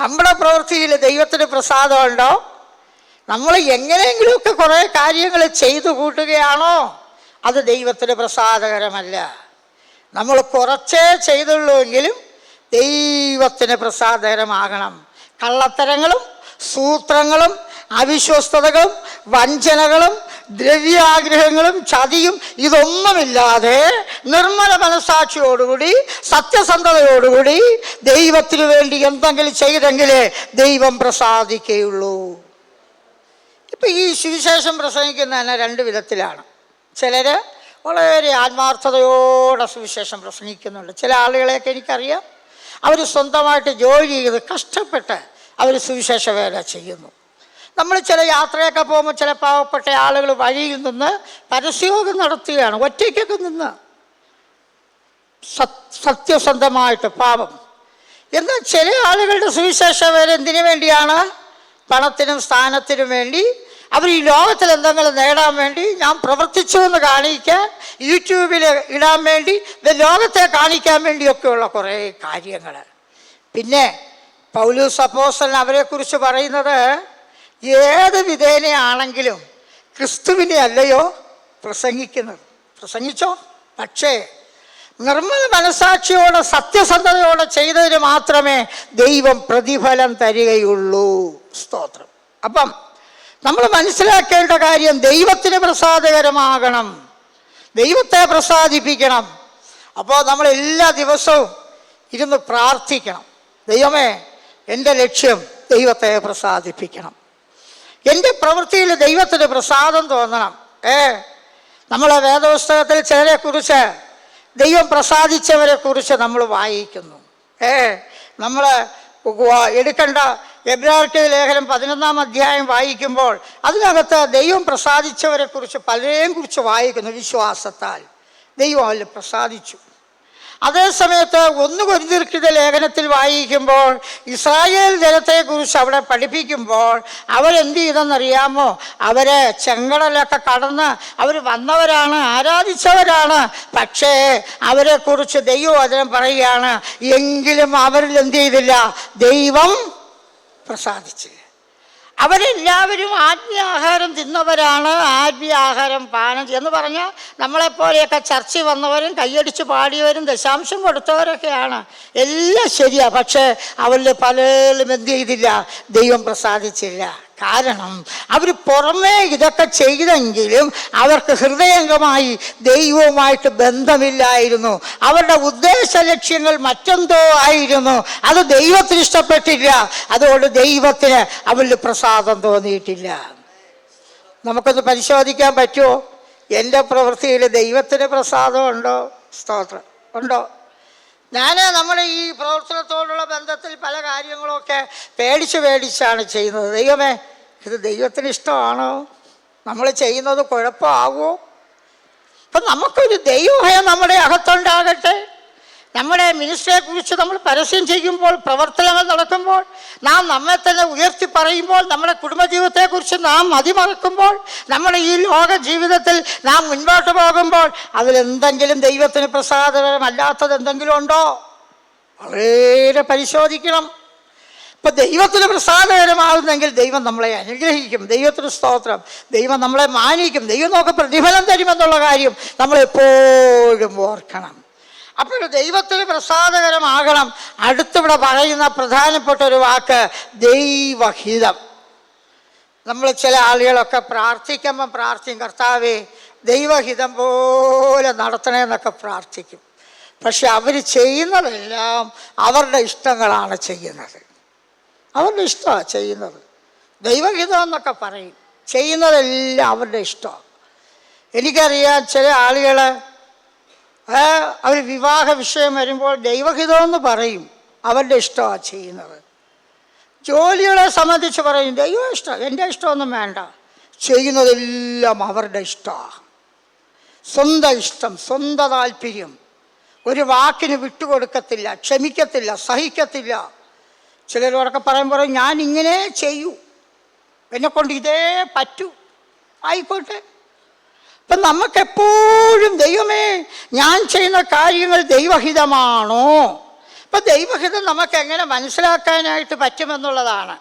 നമ്മുടെ പ്രവൃത്തിയിൽ ദൈവത്തിന് പ്രസാദമുണ്ടോ? നമ്മൾ എങ്ങനെയെങ്കിലുമൊക്കെ കുറേ കാര്യങ്ങൾ ചെയ്തു കൂട്ടുകയാണോ? അത് ദൈവത്തിന് പ്രസാദകരമല്ല. നമ്മൾ കുറച്ചേ ചെയ്തുള്ളൂ എങ്കിലും ദൈവത്തിന് പ്രസാദകരമാകണം. കള്ളത്തരങ്ങളും സൂത്രങ്ങളും അവിശ്വസ്തതകളും വഞ്ചനകളും ദ്രവ്യാഗ്രഹങ്ങളും ചതിയും ഇതൊന്നുമില്ലാതെ നിർമ്മല മനസാക്ഷിയോടുകൂടി സത്യസന്ധതയോടുകൂടി ദൈവത്തിനു വേണ്ടി എന്തെങ്കിലും ചെയ്തെങ്കിലേ ദൈവം പ്രസാദിക്കുകയുള്ളൂ. ഇപ്പം ഈ സുവിശേഷം പ്രസംഗിക്കുന്ന തന്നെ രണ്ട് വിധത്തിലാണ്. ചിലർ വളരെ ആത്മാർത്ഥതയോടെ സുവിശേഷം പ്രസംഗിക്കുന്നുണ്ട്. ചില ആളുകളെയൊക്കെ എനിക്കറിയാം, അവർ സ്വന്തമായിട്ട് ജോലി ചെയ്ത് കഷ്ടപ്പെട്ട് അവർ സുവിശേഷ വേല ചെയ്യുന്നു. നമ്മൾ ചില യാത്രയൊക്കെ പോകുമ്പോൾ ചില പാവപ്പെട്ട ആളുകൾ വഴിയിൽ നിന്ന് പരസ്യയോഗം നടത്തുകയാണ്, ഒറ്റയ്ക്കൊക്കെ നിന്ന് സത്യസന്ധമായിട്ട് പാപം. എന്നാൽ ചില ആളുകളുടെ സുവിശേഷ വേല എന്തിനു വേണ്ടിയാണ്? പണത്തിനും സ്ഥാനത്തിനും വേണ്ടി, അവർ ഈ ലോകത്തിൽ എന്തെങ്കിലും നേടാൻ വേണ്ടി, ഞാൻ പ്രവർത്തിച്ചു എന്ന് കാണിക്കാൻ, യൂട്യൂബിൽ ഇടാൻ വേണ്ടി, ലോകത്തെ കാണിക്കാൻ വേണ്ടിയൊക്കെയുള്ള കുറേ കാര്യങ്ങൾ. പിന്നെ പൗലോസ് അപ്പോസ്തലൻ അവരെക്കുറിച്ച് പറയുന്നത്, ഏത് വിധേനയാണെങ്കിലും ക്രിസ്തുവിനെ അല്ലയോ പ്രസംഗിക്കുന്നത്. പ്രസംഗിച്ചോ, പക്ഷേ നിർമ്മല മനസാക്ഷിയോടെ സത്യസന്ധതയോടെ ചെയ്തതിന് മാത്രമേ ദൈവം പ്രതിഫലം തരികയുള്ളൂ. സ്തോത്രം. അപ്പം നമ്മൾ മനസ്സിലാക്കേണ്ട കാര്യം, ദൈവത്തിന് പ്രസാദകരമാകണം, ദൈവത്തെ പ്രസാദിപ്പിക്കണം. അപ്പോൾ നമ്മൾ എല്ലാ ദിവസവും ഇരുന്ന് പ്രാർത്ഥിക്കണം, ദൈവമേ എൻ്റെ ലക്ഷ്യം ദൈവത്തെ പ്രസാദിപ്പിക്കണം, എൻ്റെ പ്രവൃത്തിയിൽ ദൈവത്തിന് പ്രസാദം തോന്നണം. നമ്മളെ വേദപുസ്തകത്തിൽ ചിലരെക്കുറിച്ച്, ദൈവം പ്രസാദിച്ചവരെ കുറിച്ച് നമ്മൾ വായിക്കുന്നു. നമ്മൾ എടുക്കേണ്ട എബ്രായർക്ക് ലേഖനം 11-ാം അധ്യായം വായിക്കുമ്പോൾ അതിനകത്ത് ദൈവം പ്രസാദിച്ചവരെ കുറിച്ച് പലരെയും കുറിച്ച് വായിക്കുന്നു. വിശ്വാസത്താൽ ദൈവം അവരിൽ പ്രസാദിച്ചു. അതേസമയത്ത് 1 കൊരിന്ത്യർക്കെഴുതിയ ലേഖനത്തിൽ വായിക്കുമ്പോൾ ഇസ്രായേൽ ജനത്തെക്കുറിച്ച് അവിടെ പഠിപ്പിക്കുമ്പോൾ അവരെന്ത് ചെയ്തെന്നറിയാമോ? അവരെ ചെങ്കടലൊക്കെ കടന്ന് അവർ വന്നവരാണ്, ആരാധിച്ചവരാണ്. പക്ഷേ അവരെക്കുറിച്ച് ദൈവവചനം പറയുകയാണ്, എങ്കിലും അവരിൽ എന്ത് ചെയ്തില്ല? ദൈവം പ്രസാദിച്ചില്ല. അവരെല്ലാവരും ആത്മീയാഹാരം തിന്നവരാണ്, ആത്മീയാഹാരം പാനം എന്ന് പറഞ്ഞാൽ നമ്മളെപ്പോലെയൊക്കെ ചർച്ചിൽ വന്നവരും കയ്യടിച്ച് പാടിയവരും ദശാംശം കൊടുത്തവരൊക്കെയാണ്. എല്ലാം ശരിയാണ്. പക്ഷേ അവരിൽ പലരും എന്ത് ചെയ്തില്ല? ദൈവം പ്രസാദിച്ചില്ല. കാരണം അവർ പുറമേ ഇതൊക്കെ ചെയ്തെങ്കിലും അവർക്ക് ഹൃദയംഗമായി ദൈവവുമായിട്ട് ബന്ധമില്ലായിരുന്നു. അവരുടെ ഉദ്ദേശ ലക്ഷ്യങ്ങൾ മറ്റെന്തോ ആയിരുന്നു. അത് ദൈവത്തിന് ഇഷ്ടപ്പെട്ടില്ല. അതുകൊണ്ട് ദൈവത്തിന് അവരിൽ പ്രസാദം തോന്നിയിട്ടില്ല. നമുക്കൊന്ന് പരിശോധിക്കാൻ പറ്റുമോ? എൻ്റെ പ്രവൃത്തിയിൽ ദൈവത്തിന് പ്രസാദമുണ്ടോ? സ്തോത്രം ഉണ്ടോ? നമ്മുടെ ഈ പ്രവർത്തനത്തോടുള്ള ബന്ധത്തിൽ പല കാര്യങ്ങളൊക്കെ പേടിച്ചാണ് ചെയ്യുന്നത്. ദൈവമേ, ഇത് ദൈവത്തിന് ഇഷ്ടമാണോ? നമ്മൾ ചെയ്യുന്നത് കുഴപ്പമാകുമോ? അപ്പം നമുക്കൊരു ദൈവഭയം നമ്മുടെ അകത്തുണ്ടാകട്ടെ. നമ്മുടെ മിനിസ്ട്രിയെക്കുറിച്ച് നമ്മൾ പരസ്യം ചെയ്യുമ്പോൾ, പ്രവർത്തനങ്ങൾ നടക്കുമ്പോൾ, നാം നമ്മെ തന്നെ ഉയർത്തി പറയുമ്പോൾ, നമ്മുടെ കുടുംബജീവിതത്തെക്കുറിച്ച് നാം മതിമറക്കുമ്പോൾ, നമ്മുടെ ഈ ലോക ജീവിതത്തിൽ നാം മുൻപോട്ട് പോകുമ്പോൾ അതിലെന്തെങ്കിലും ദൈവത്തിന് പ്രസാദകരമല്ലാത്തത് എന്തെങ്കിലും ഉണ്ടോ? വളരെ പരിശോധിക്കണം. ഇപ്പം ദൈവത്തിന് പ്രസാദകരമാകുന്നെങ്കിൽ ദൈവം നമ്മളെ അനുഗ്രഹിക്കും. ദൈവത്തിന് സ്തോത്രം. ദൈവം നമ്മളെ മാനിക്കും. ദൈവം നമുക്ക് പ്രതിഫലം തരുമെന്നുള്ള കാര്യം നമ്മളെപ്പോഴും ഓർക്കണം. അപ്പോൾ ദൈവത്തിന് പ്രസാദകരമാകണം. അടുത്തിവിടെ പറയുന്ന പ്രധാനപ്പെട്ട ഒരു വാക്ക് ദൈവഹിതം. നമ്മൾ ചില ആളുകളൊക്കെ പ്രാർത്ഥിക്കുമ്പം പ്രാർത്ഥിക്കും, കർത്താവേ ദൈവഹിതം പോലെ നടത്തണമെന്നൊക്കെ പ്രാർത്ഥിക്കും. പക്ഷെ അവർ ചെയ്യുന്നതെല്ലാം അവരുടെ ഇഷ്ടങ്ങളാണ് ചെയ്യുന്നത്. അവരുടെ ഇഷ്ടമാണ് ചെയ്യുന്നത്. ദൈവഹിതം എന്നൊക്കെ പറയും, ചെയ്യുന്നതെല്ലാം അവരുടെ ഇഷ്ടമാണ്. എനിക്കറിയാം ചില ആളുകൾ അവർ വിവാഹ വിഷയം വരുമ്പോൾ ദൈവഹിതമെന്ന് പറയും, അവരുടെ ഇഷ്ടമാണ് ചെയ്യുന്നത്. ജോലികളെ സംബന്ധിച്ച് പറയും ദൈവ ഇഷ്ടം, എൻ്റെ ഇഷ്ടമൊന്നും വേണ്ട, ചെയ്യുന്നതെല്ലാം അവരുടെ ഇഷ്ടമാണ്. സ്വന്തം ഇഷ്ടം, സ്വന്തം താല്പര്യം, ഒരു വാക്കിന് വിട്ടുകൊടുക്കത്തില്ല, ക്ഷമിക്കത്തില്ല, സഹിക്കത്തില്ല. ചിലരോടൊക്കെ പറയുമ്പോൾ ഞാൻ ഇങ്ങനെ ചെയ്യൂ, എന്നെക്കൊണ്ട് ഇതേ പറ്റൂ, ആയിക്കോട്ടെ. അപ്പം നമുക്കെപ്പോഴും ദൈവമേ ഞാൻ ചെയ്യുന്ന കാര്യങ്ങൾ ദൈവഹിതമാണോ? അപ്പം ദൈവഹിതം നമുക്ക് എങ്ങനെ മനസ്സിലാക്കാനായിട്ട് പറ്റുമെന്നുള്ളതാണ്.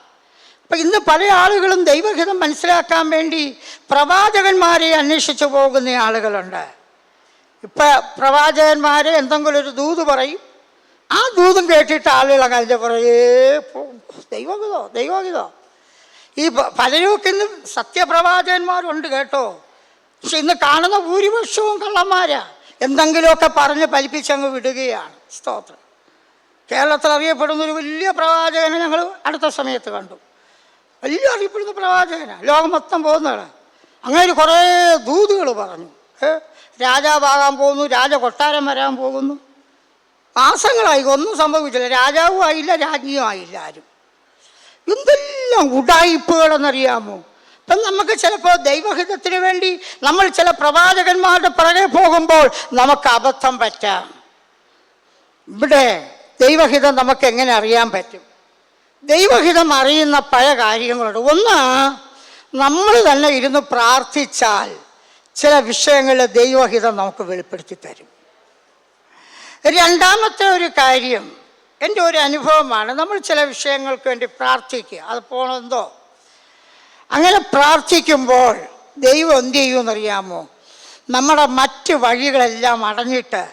അപ്പം ഇന്ന് പല ആളുകളും ദൈവഹിതം മനസ്സിലാക്കാൻ വേണ്ടി പ്രവാചകന്മാരെ അന്വേഷിച്ചു പോകുന്ന ആളുകളുണ്ട്. ഇപ്പം പ്രവാചകന്മാർ എന്തെങ്കിലും ഒരു ദൂത് പറയും, ആ ദൂതും കേട്ടിട്ട് ആളുകൾ അതിൻ്റെ പുറകെ പോകും. ദൈവഹിതോ. ഈ പലരുമൊക്കെ ഇന്ന് സത്യപ്രവാചകന്മാരുണ്ട് കേട്ടോ. പക്ഷെ ഇന്ന് കാണുന്ന ഭൂരിപക്ഷവും കള്ളന്മാരാ. എന്തെങ്കിലുമൊക്കെ പറഞ്ഞ് ഫലിപ്പിച്ചങ്ങ് വിടുകയാണ്. സ്തോത്രം. കേരളത്തിൽ അറിയപ്പെടുന്നൊരു വലിയ പ്രവാചകനെ ഞങ്ങൾ അടുത്ത സമയത്ത് കണ്ടു. വലിയ അറിയപ്പെടുന്ന പ്രവാചകനാണ്, ലോകം മൊത്തം പോകുന്നതാണ്. അങ്ങനെ കുറേ ദൂതുകൾ പറഞ്ഞു. രാജാവാകാൻ പോകുന്നു, രാജകൊട്ടാരം വരാൻ പോകുന്നു. മാസങ്ങളായി, ഒന്നും സംഭവിച്ചില്ല. രാജാവും ആയില്ല, രാജ്ഞിയും ആയില്ല ആരും. എന്തെല്ലാം ഉഡായിപ്പുകളെന്നറിയാമോ? ഇപ്പം നമുക്ക് ചിലപ്പോൾ ദൈവഹിതത്തിന് വേണ്ടി നമ്മൾ ചില പ്രവാചകന്മാരുടെ പുറകെ പോകുമ്പോൾ നമുക്ക് അബദ്ധം പറ്റാം. ഇവിടെ ദൈവഹിതം നമുക്ക് എങ്ങനെ അറിയാൻ പറ്റും? ദൈവഹിതം അറിയുന്ന പല കാര്യങ്ങളുണ്ട്. ഒന്ന്, നമ്മൾ തന്നെ ഇരുന്ന് പ്രാർത്ഥിച്ചാൽ ചില വിഷയങ്ങളിൽ ദൈവഹിതം നമുക്ക് വെളിപ്പെടുത്തി തരും. രണ്ടാമത്തെ ഒരു കാര്യം, എൻ്റെ ഒരു അനുഭവമാണ്, നമ്മൾ ചില വിഷയങ്ങൾക്ക് വേണ്ടി പ്രാർത്ഥിക്കുക, അത് പോകണമെന്തോ. അങ്ങനെ പ്രാർത്ഥിക്കുമ്പോൾ ദൈവം എന്ത് ചെയ്യുമെന്നറിയാമോ? നമ്മുടെ മറ്റ് വഴികളെല്ലാം അടഞ്ഞിട്ട്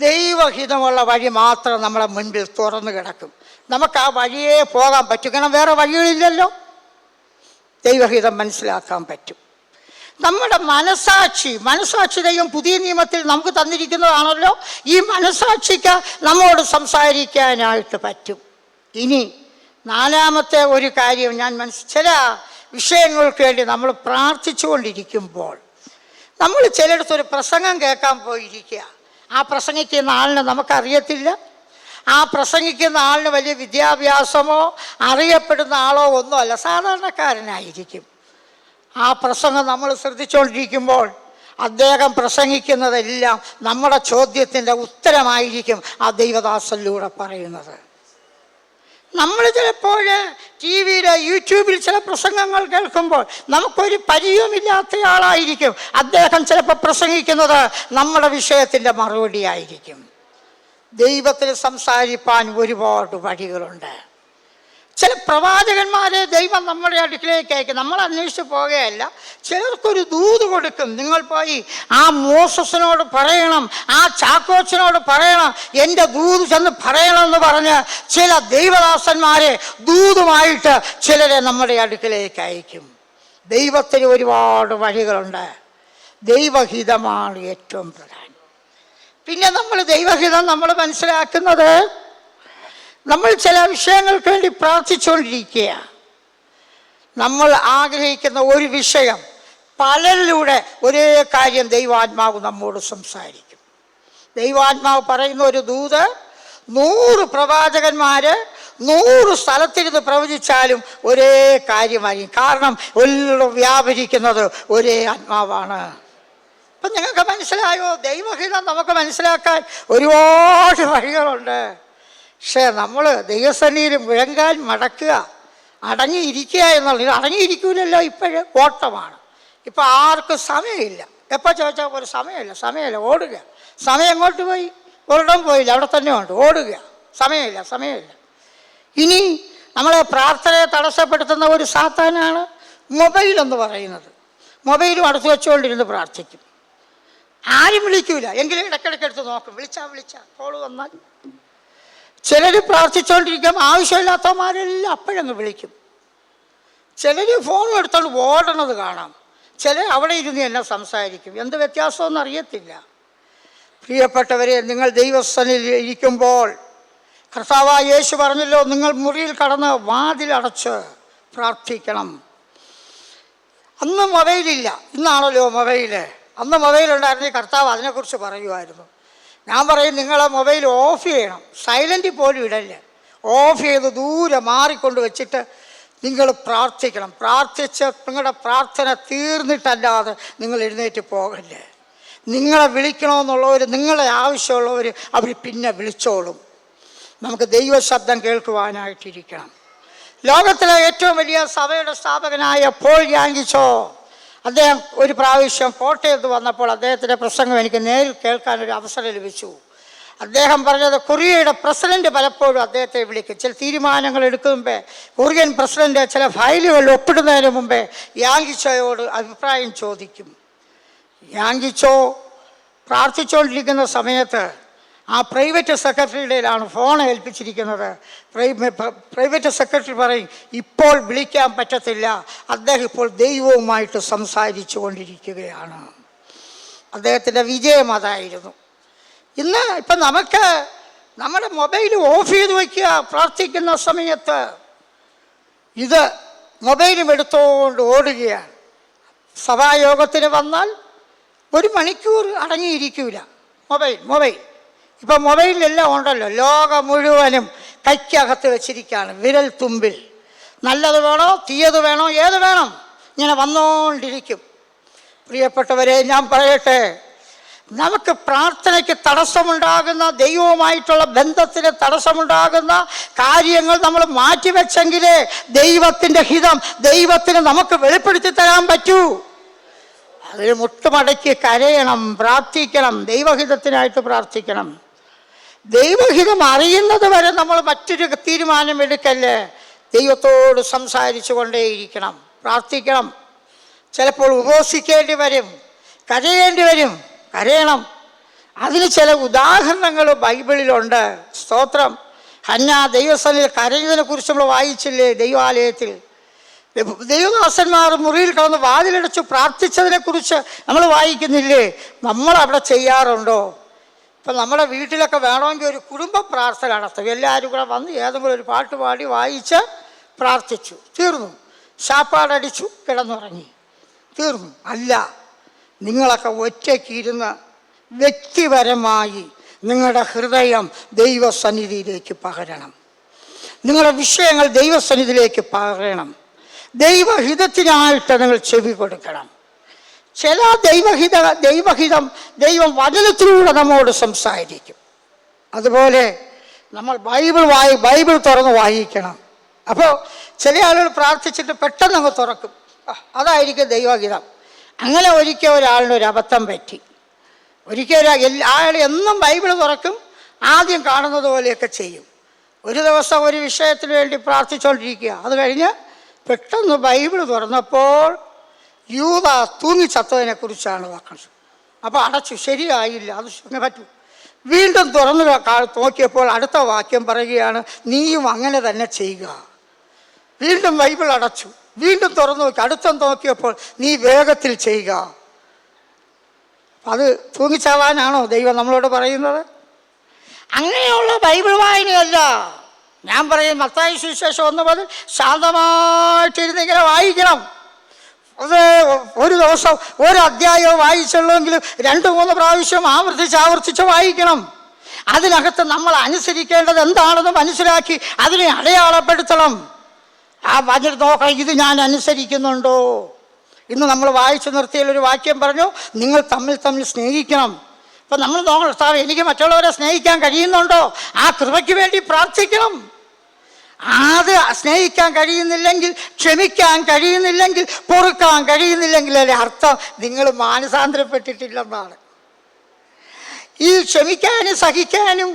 ദൈവഹിതമുള്ള വഴി മാത്രം നമ്മളെ മുൻപിൽ തുറന്നു കിടക്കും. നമുക്ക് ആ വഴിയേ പോകാൻ പറ്റും. കാരണം വേറെ വഴികളില്ലല്ലോ. ദൈവഹിതം മനസ്സിലാക്കാൻ പറ്റും. നമ്മുടെ മനസാക്ഷി ദൈവം പുതിയ നിയമത്തിൽ നമുക്ക് തന്നിരിക്കുന്നതാണല്ലോ. ഈ മനസാക്ഷിക്ക് നമ്മോട് സംസാരിക്കാനായിട്ട് പറ്റും. ഇനി നാലാമത്തെ ഒരു കാര്യം, ചില വിഷയങ്ങൾക്ക് വേണ്ടി നമ്മൾ പ്രാർത്ഥിച്ചു കൊണ്ടിരിക്കുമ്പോൾ നമ്മൾ ചിലയിടത്തൊരു പ്രസംഗം കേൾക്കാൻ പോയിരിക്കുക. ആ പ്രസംഗിക്കുന്ന ആളിനെ നമുക്കറിയത്തില്ല. ആ പ്രസംഗിക്കുന്ന ആളിന് വലിയ വിദ്യാഭ്യാസമോ അറിയപ്പെടുന്ന ആളോ ഒന്നുമല്ല, സാധാരണക്കാരനായിരിക്കും. ആ പ്രസംഗം നമ്മൾ ശ്രദ്ധിച്ചുകൊണ്ടിരിക്കുമ്പോൾ അദ്ദേഹം പ്രസംഗിക്കുന്നതെല്ലാം നമ്മുടെ ചോദ്യത്തിൻ്റെ ഉത്തരമായിരിക്കും ആ ദൈവദാസനിലൂടെ പറയുന്നത്. നമ്മൾ ചിലപ്പോൾ ടി വിയിൽ യൂട്യൂബിൽ ചില പ്രസംഗങ്ങൾ കേൾക്കുമ്പോൾ നമുക്കൊരു പരിചയമില്ലാത്തയാളായിരിക്കും അദ്ദേഹം ചിലപ്പോൾ പ്രസംഗിക്കുന്നത് നമ്മുടെ വിഷയത്തിൻ്റെ മറുപടി ആയിരിക്കും. ദൈവത്തിന് സംസാരിപ്പാൻ ഒരുപാട് വഴികളുണ്ട്. ചില പ്രവാചകന്മാരെ ദൈവം നമ്മുടെ അടുക്കിലേക്ക് അയക്കും. നമ്മൾ അന്വേഷിച്ച് പോകുകയല്ല, ചിലർക്കൊരു ദൂത് കൊടുക്കും. നിങ്ങൾ പോയി ആ മോസസിനോട് പറയണം, ആ ചാക്കോച്ചനോട് പറയണം, എൻ്റെ ദൂത് ചെന്ന് പറയണമെന്ന് പറഞ്ഞ് ചില ദൈവദാസന്മാരെ ദൂതുമായിട്ട് ചിലരെ നമ്മുടെ അടുക്കിലേക്ക് അയക്കും. ദൈവത്തിന് ഒരുപാട് വഴികളുണ്ട്. ദൈവഹിതമാണ് ഏറ്റവും പ്രധാനം. പിന്നെ നമ്മൾ ദൈവഹിതം നമ്മൾ മനസ്സിലാക്കുന്നത്, നമ്മൾ ചില വിഷയങ്ങൾക്ക് വേണ്ടി പ്രാർത്ഥിച്ചുകൊണ്ടിരിക്കുക. നമ്മൾ ആഗ്രഹിക്കുന്ന ഒരു വിഷയം പലരിലൂടെ ഒരേ കാര്യം ദൈവാത്മാവ് നമ്മോട് സംസാരിക്കും. ദൈവാത്മാവ് പറയുന്ന ഒരു ദൂത് 100 പ്രവാചകന്മാർ 100 സ്ഥലത്തിരുന്ന് പ്രവചിച്ചാലും ഒരേ കാര്യമായിരിക്കും. കാരണം എല്ലാം വ്യാപരിക്കുന്നത് ഒരേ ആത്മാവാണ്. അപ്പം നിങ്ങൾക്ക് മനസ്സിലായോ? ദൈവഹിതം നമുക്ക് മനസ്സിലാക്കാൻ ഒരുപാട് വഴികളുണ്ട്. പക്ഷേ നമ്മൾ ദൈവസന്നിധിയിൽ മുഴങ്കാൽ മടക്കുക, അടങ്ങിയിരിക്കുക എന്നുള്ളത്. അടങ്ങിയിരിക്കൂലല്ലോ, ഇപ്പോഴും ഓട്ടമാണ്. ഇപ്പം ആർക്കും സമയമില്ല. എപ്പോൾ ചോദിച്ചാൽ ഒരു സമയമില്ല, ഓടുക. സമയം എങ്ങോട്ട് പോയി? ഒരിടം പോയില്ല, അവിടെ തന്നെ ഉണ്ട്, ഓടുക. സമയമില്ല. ഇനി നമ്മളെ പ്രാർത്ഥനയെ തടസ്സപ്പെടുത്തുന്ന ഒരു സാത്താനാണ് മൊബൈൽ എന്ന് പറയുന്നത്. മൊബൈലും അടുത്ത് വെച്ചുകൊണ്ടിരുന്ന് പ്രാർത്ഥിക്കും. ആരും വിളിക്കൂല, എങ്കിലും ഇടയ്ക്കിടയ്ക്ക് എടുത്ത് നോക്കും. വിളിച്ചാൽ കോള് വന്നാൽ. ചിലർ പ്രാർത്ഥിച്ചുകൊണ്ടിരിക്കും, ആവശ്യമില്ലാത്തവന്മാരെല്ലാം അപ്പോഴങ്ങ് വിളിക്കും. ചിലർ ഫോൺ എടുത്തോണ്ട് ഓടണത് കാണാം. ചിലർ അവിടെ ഇരുന്ന് എന്നെ സംസാരിക്കും. എന്ത് വ്യത്യാസമൊന്നും അറിയത്തില്ല. പ്രിയപ്പെട്ടവരെ, നിങ്ങൾ ദൈവസന്നിധിയിൽ ഇരിക്കുമ്പോൾ കർത്താവായ യേശു പറഞ്ഞല്ലോ, നിങ്ങൾ മുറിയിൽ കടന്ന് വാതിലടച്ച് പ്രാർത്ഥിക്കണം. അന്ന് മൊബൈലില്ല, ഇന്നാണല്ലോ മൊബൈല്. അന്ന് മൊബൈലുണ്ടായിരുന്നെങ്കിൽ കർത്താവ് അതിനെക്കുറിച്ച് പറയുമായിരുന്നു. ഞാൻ പറയും, നിങ്ങളെ മൊബൈൽ ഓഫ് ചെയ്യണം, സൈലൻറ്റിൽ പോലും ഇടല്ലേ, ഓഫ് ചെയ്ത് ദൂരെ മാറിക്കൊണ്ട് വെച്ചിട്ട് നിങ്ങൾ പ്രാർത്ഥിക്കണം. പ്രാർത്ഥിച്ച് നിങ്ങളുടെ പ്രാർത്ഥന തീർന്നിട്ടല്ലാതെ നിങ്ങൾ എഴുന്നേറ്റ് പോകല്ലേ. നിങ്ങളെ വിളിക്കണമെന്നുള്ളവർ, നിങ്ങളെ ആവശ്യമുള്ളവർ അവർ പിന്നെ വിളിച്ചോളും. നമുക്ക് ദൈവശബ്ദം കേൾക്കുവാനായിട്ടിരിക്കണം. ലോകത്തിലെ ഏറ്റവും വലിയ സഭയുടെ സ്ഥാപകനായ പോൾ യാങ്കിച്ചോ, അദ്ദേഹം ഒരു പ്രാവശ്യം കോട്ടയത്ത് വന്നപ്പോൾ അദ്ദേഹത്തിൻ്റെ പ്രസംഗം എനിക്ക് നേരിൽ കേൾക്കാനൊരു അവസരം ലഭിച്ചു. അദ്ദേഹം പറഞ്ഞത്, കൊറിയയുടെ പ്രസിഡന്റ് പലപ്പോഴും അദ്ദേഹത്തെ വിളിക്കും. ചില തീരുമാനങ്ങൾ എടുക്കും മുമ്പേ കൊറിയൻ പ്രസിഡന്റ് ചില ഫയലുകൾ ഒപ്പിടുന്നതിന് മുമ്പേ യാങ്കിച്ചോയോട് അഭിപ്രായം ചോദിക്കും. യാങ്കിച്ചോ പ്രാർത്ഥിച്ചുകൊണ്ടിരിക്കുന്ന സമയത്ത് ആ പ്രൈവറ്റ് സെക്രട്ടറിയുടെയിലാണ് ഫോൺ ഏൽപ്പിച്ചിരിക്കുന്നത്. പ്രൈവറ്റ് സെക്രട്ടറി പറയും, ഇപ്പോൾ വിളിക്കാൻ പറ്റത്തില്ല, അദ്ദേഹം ഇപ്പോൾ ദൈവവുമായിട്ട് സംസാരിച്ചു കൊണ്ടിരിക്കുകയാണ്. അദ്ദേഹത്തിൻ്റെ വിജയം അതായിരുന്നു. ഇന്ന് ഇപ്പം നമുക്ക് നമ്മുടെ മൊബൈൽ ഓഫ് ചെയ്ത് വയ്ക്കുക പ്രാർത്ഥിക്കുന്ന സമയത്ത്. ഇത് മൊബൈലും എടുത്തുകൊണ്ട് ഓടുകയാണ്. സഭായോഗത്തിന് വന്നാൽ 1 മണിക്കൂർ അടങ്ങിയിരിക്കില്ല. മൊബൈൽ ഇപ്പം മൊബൈലിലെല്ലാം ഉണ്ടല്ലോ. ലോകം മുഴുവനും കൈക്കകത്ത് വെച്ചിരിക്കുകയാണ്, വിരൽ തുമ്പിൽ. നല്ലത് വേണോ തീയത് വേണോ ഏത് വേണം, ഇങ്ങനെ വന്നുകൊണ്ടിരിക്കും. പ്രിയപ്പെട്ടവരെ, ഞാൻ പറയട്ടെ, നമുക്ക് പ്രാർത്ഥനയ്ക്ക് തടസ്സമുണ്ടാകുന്ന, ദൈവവുമായിട്ടുള്ള ബന്ധത്തിന് തടസ്സമുണ്ടാകുന്ന കാര്യങ്ങൾ നമ്മൾ മാറ്റിവെച്ചെങ്കിലേ ദൈവത്തിൻ്റെ ഹിതം ദൈവത്തിന് നമുക്ക് വെളിപ്പെടുത്തി തരാൻ പറ്റൂ. അതിൽ മുട്ടുമടക്കി കരയണം, പ്രാർത്ഥിക്കണം, ദൈവഹിതത്തിനായിട്ട് പ്രാർത്ഥിക്കണം. ദൈവഹിതം അറിയുന്നത് വരെ നമ്മൾ മറ്റൊരു തീരുമാനം എടുക്കല്ലേ. ദൈവത്തോട് സംസാരിച്ചു കൊണ്ടേയിരിക്കണം, പ്രാർത്ഥിക്കണം. ചിലപ്പോൾ ഉപവസിക്കേണ്ടി വരും, കരയേണ്ടി വരും, കരയണം. അതിന് ചില ഉദാഹരണങ്ങൾ ബൈബിളിലുണ്ട്. സ്തോത്രം. ഹന്ന ദൈവസന്നിധിയിൽ കരഞ്ഞതിനെ കുറിച്ച് നമ്മൾ വായിച്ചില്ലേ? ദൈവാലയത്തിൽ ദൈവദാസന്മാർ മുറിയിൽ കിടന്ന് വാതിലടച്ചു പ്രാർത്ഥിച്ചതിനെ കുറിച്ച് നമ്മൾ വായിക്കുന്നില്ലേ? നമ്മളവിടെ ചെയ്യാറുണ്ടോ? ഇപ്പം നമ്മുടെ വീട്ടിലൊക്കെ വേണമെങ്കിൽ ഒരു കുടുംബ പ്രാർത്ഥന നടത്തും. എല്ലാവരും കൂടെ വന്ന് ഏതെങ്കിലും ഒരു പാട്ട് പാടി വായിച്ച് പ്രാർത്ഥിച്ചു, തീർന്നു. ശാപ്പാടടിച്ചു, കിടന്നുറങ്ങി, തീർന്നു. അല്ല, നിങ്ങളൊക്കെ ഒറ്റയ്ക്കിരുന്ന് വ്യക്തിപരമായി നിങ്ങളുടെ ഹൃദയം ദൈവസന്നിധിയിലേക്ക് പകരണം. നിങ്ങളുടെ വിഷയങ്ങൾ ദൈവസന്നിധിയിലേക്ക് പകരണം. ദൈവഹിതത്തിനായിട്ട് നിങ്ങൾ ചെവി കൊടുക്കണം. ചില ദൈവഹിതം ദൈവം വചനത്തിലൂടെ നമ്മോട് സംസാരിക്കും. അതുപോലെ നമ്മൾ ബൈബിൾ തുറന്ന് വായിക്കണം. അപ്പോൾ ചില ആളുകൾ പ്രാർത്ഥിച്ചിട്ട് പെട്ടെന്ന് അങ്ങ് തുറക്കും, അതായിരിക്കും ദൈവഹിതം. അങ്ങനെ ഒരിക്കൽ ഒരാളിനൊരു അബദ്ധം പറ്റി. ഒരിക്കൽ അയാൾ എന്നും ബൈബിൾ തുറക്കും, ആദ്യം കാണുന്നത് പോലെയൊക്കെ ചെയ്യും. ഒരു ദിവസം ഒരു വിഷയത്തിന് വേണ്ടി പ്രാർത്ഥിച്ചുകൊണ്ടിരിക്കുക. അത് കഴിഞ്ഞ് പെട്ടെന്ന് ബൈബിൾ തുറന്നപ്പോൾ യൂദ തൂങ്ങിച്ചത്തതിനെ കുറിച്ചാണ് വാക്കുന്നത്. അപ്പോൾ അടച്ചു, ശരിയായില്ല, അത് പറ്റൂ. വീണ്ടും തുറന്ന് നോക്കിയപ്പോൾ അടുത്ത വാക്യം പറയുകയാണ്, നീയും അങ്ങനെ തന്നെ ചെയ്യുക. വീണ്ടും ബൈബിൾ അടച്ചു, വീണ്ടും തുറന്നു നോക്കി, അടുത്തും നോക്കിയപ്പോൾ നീ വേഗത്തിൽ ചെയ്യുക. അത് തൂങ്ങിച്ചാവാനാണോ ദൈവം നമ്മളോട് പറയുന്നത്? അങ്ങനെയുള്ള ബൈബിൾ വായനയല്ല. ഞാൻ പറയും, മത്തായി സുവിശേഷം 1:10 ശാന്തമായിട്ടിരുന്ന് ഇങ്ങനെ വായിക്കണം. അത് ഒരു ദിവസം ഒരു അധ്യായം വായിച്ചുള്ളെങ്കിലും 2-3 പ്രാവശ്യം ആവർത്തിച്ച് വായിക്കണം. അതിനകത്ത് നമ്മൾ അനുസരിക്കേണ്ടത് എന്താണെന്ന് മനസ്സിലാക്കി അതിനെ അടയാളപ്പെടുത്തണം. വചനം നോക്കണം, ഇത് ഞാൻ അനുസരിക്കുന്നുണ്ടോ. ഇന്ന് നമ്മൾ വായിച്ചു നിർത്തിയൊരു വാക്യം പറഞ്ഞു, നിങ്ങൾ തമ്മിൽ സ്നേഹിക്കണം. അപ്പം നമ്മൾ നോക്കണം, കർത്താവേ, എനിക്ക് മറ്റുള്ളവരെ സ്നേഹിക്കാൻ കഴിയുന്നുണ്ടോ? ആ കൃപയ്ക്ക് വേണ്ടി പ്രാർത്ഥിക്കണം. അത് സ്നേഹിക്കാൻ കഴിയുന്നില്ലെങ്കിൽ, ക്ഷമിക്കാൻ കഴിയുന്നില്ലെങ്കിൽ, പൊറുക്കാൻ കഴിയുന്നില്ലെങ്കിൽ അതിൻ്റെ അർത്ഥം നിങ്ങൾ മാനസാന്തരപ്പെട്ടിട്ടില്ലെന്നാണ്. ഈ ക്ഷമിക്കാനും സഹിക്കാനും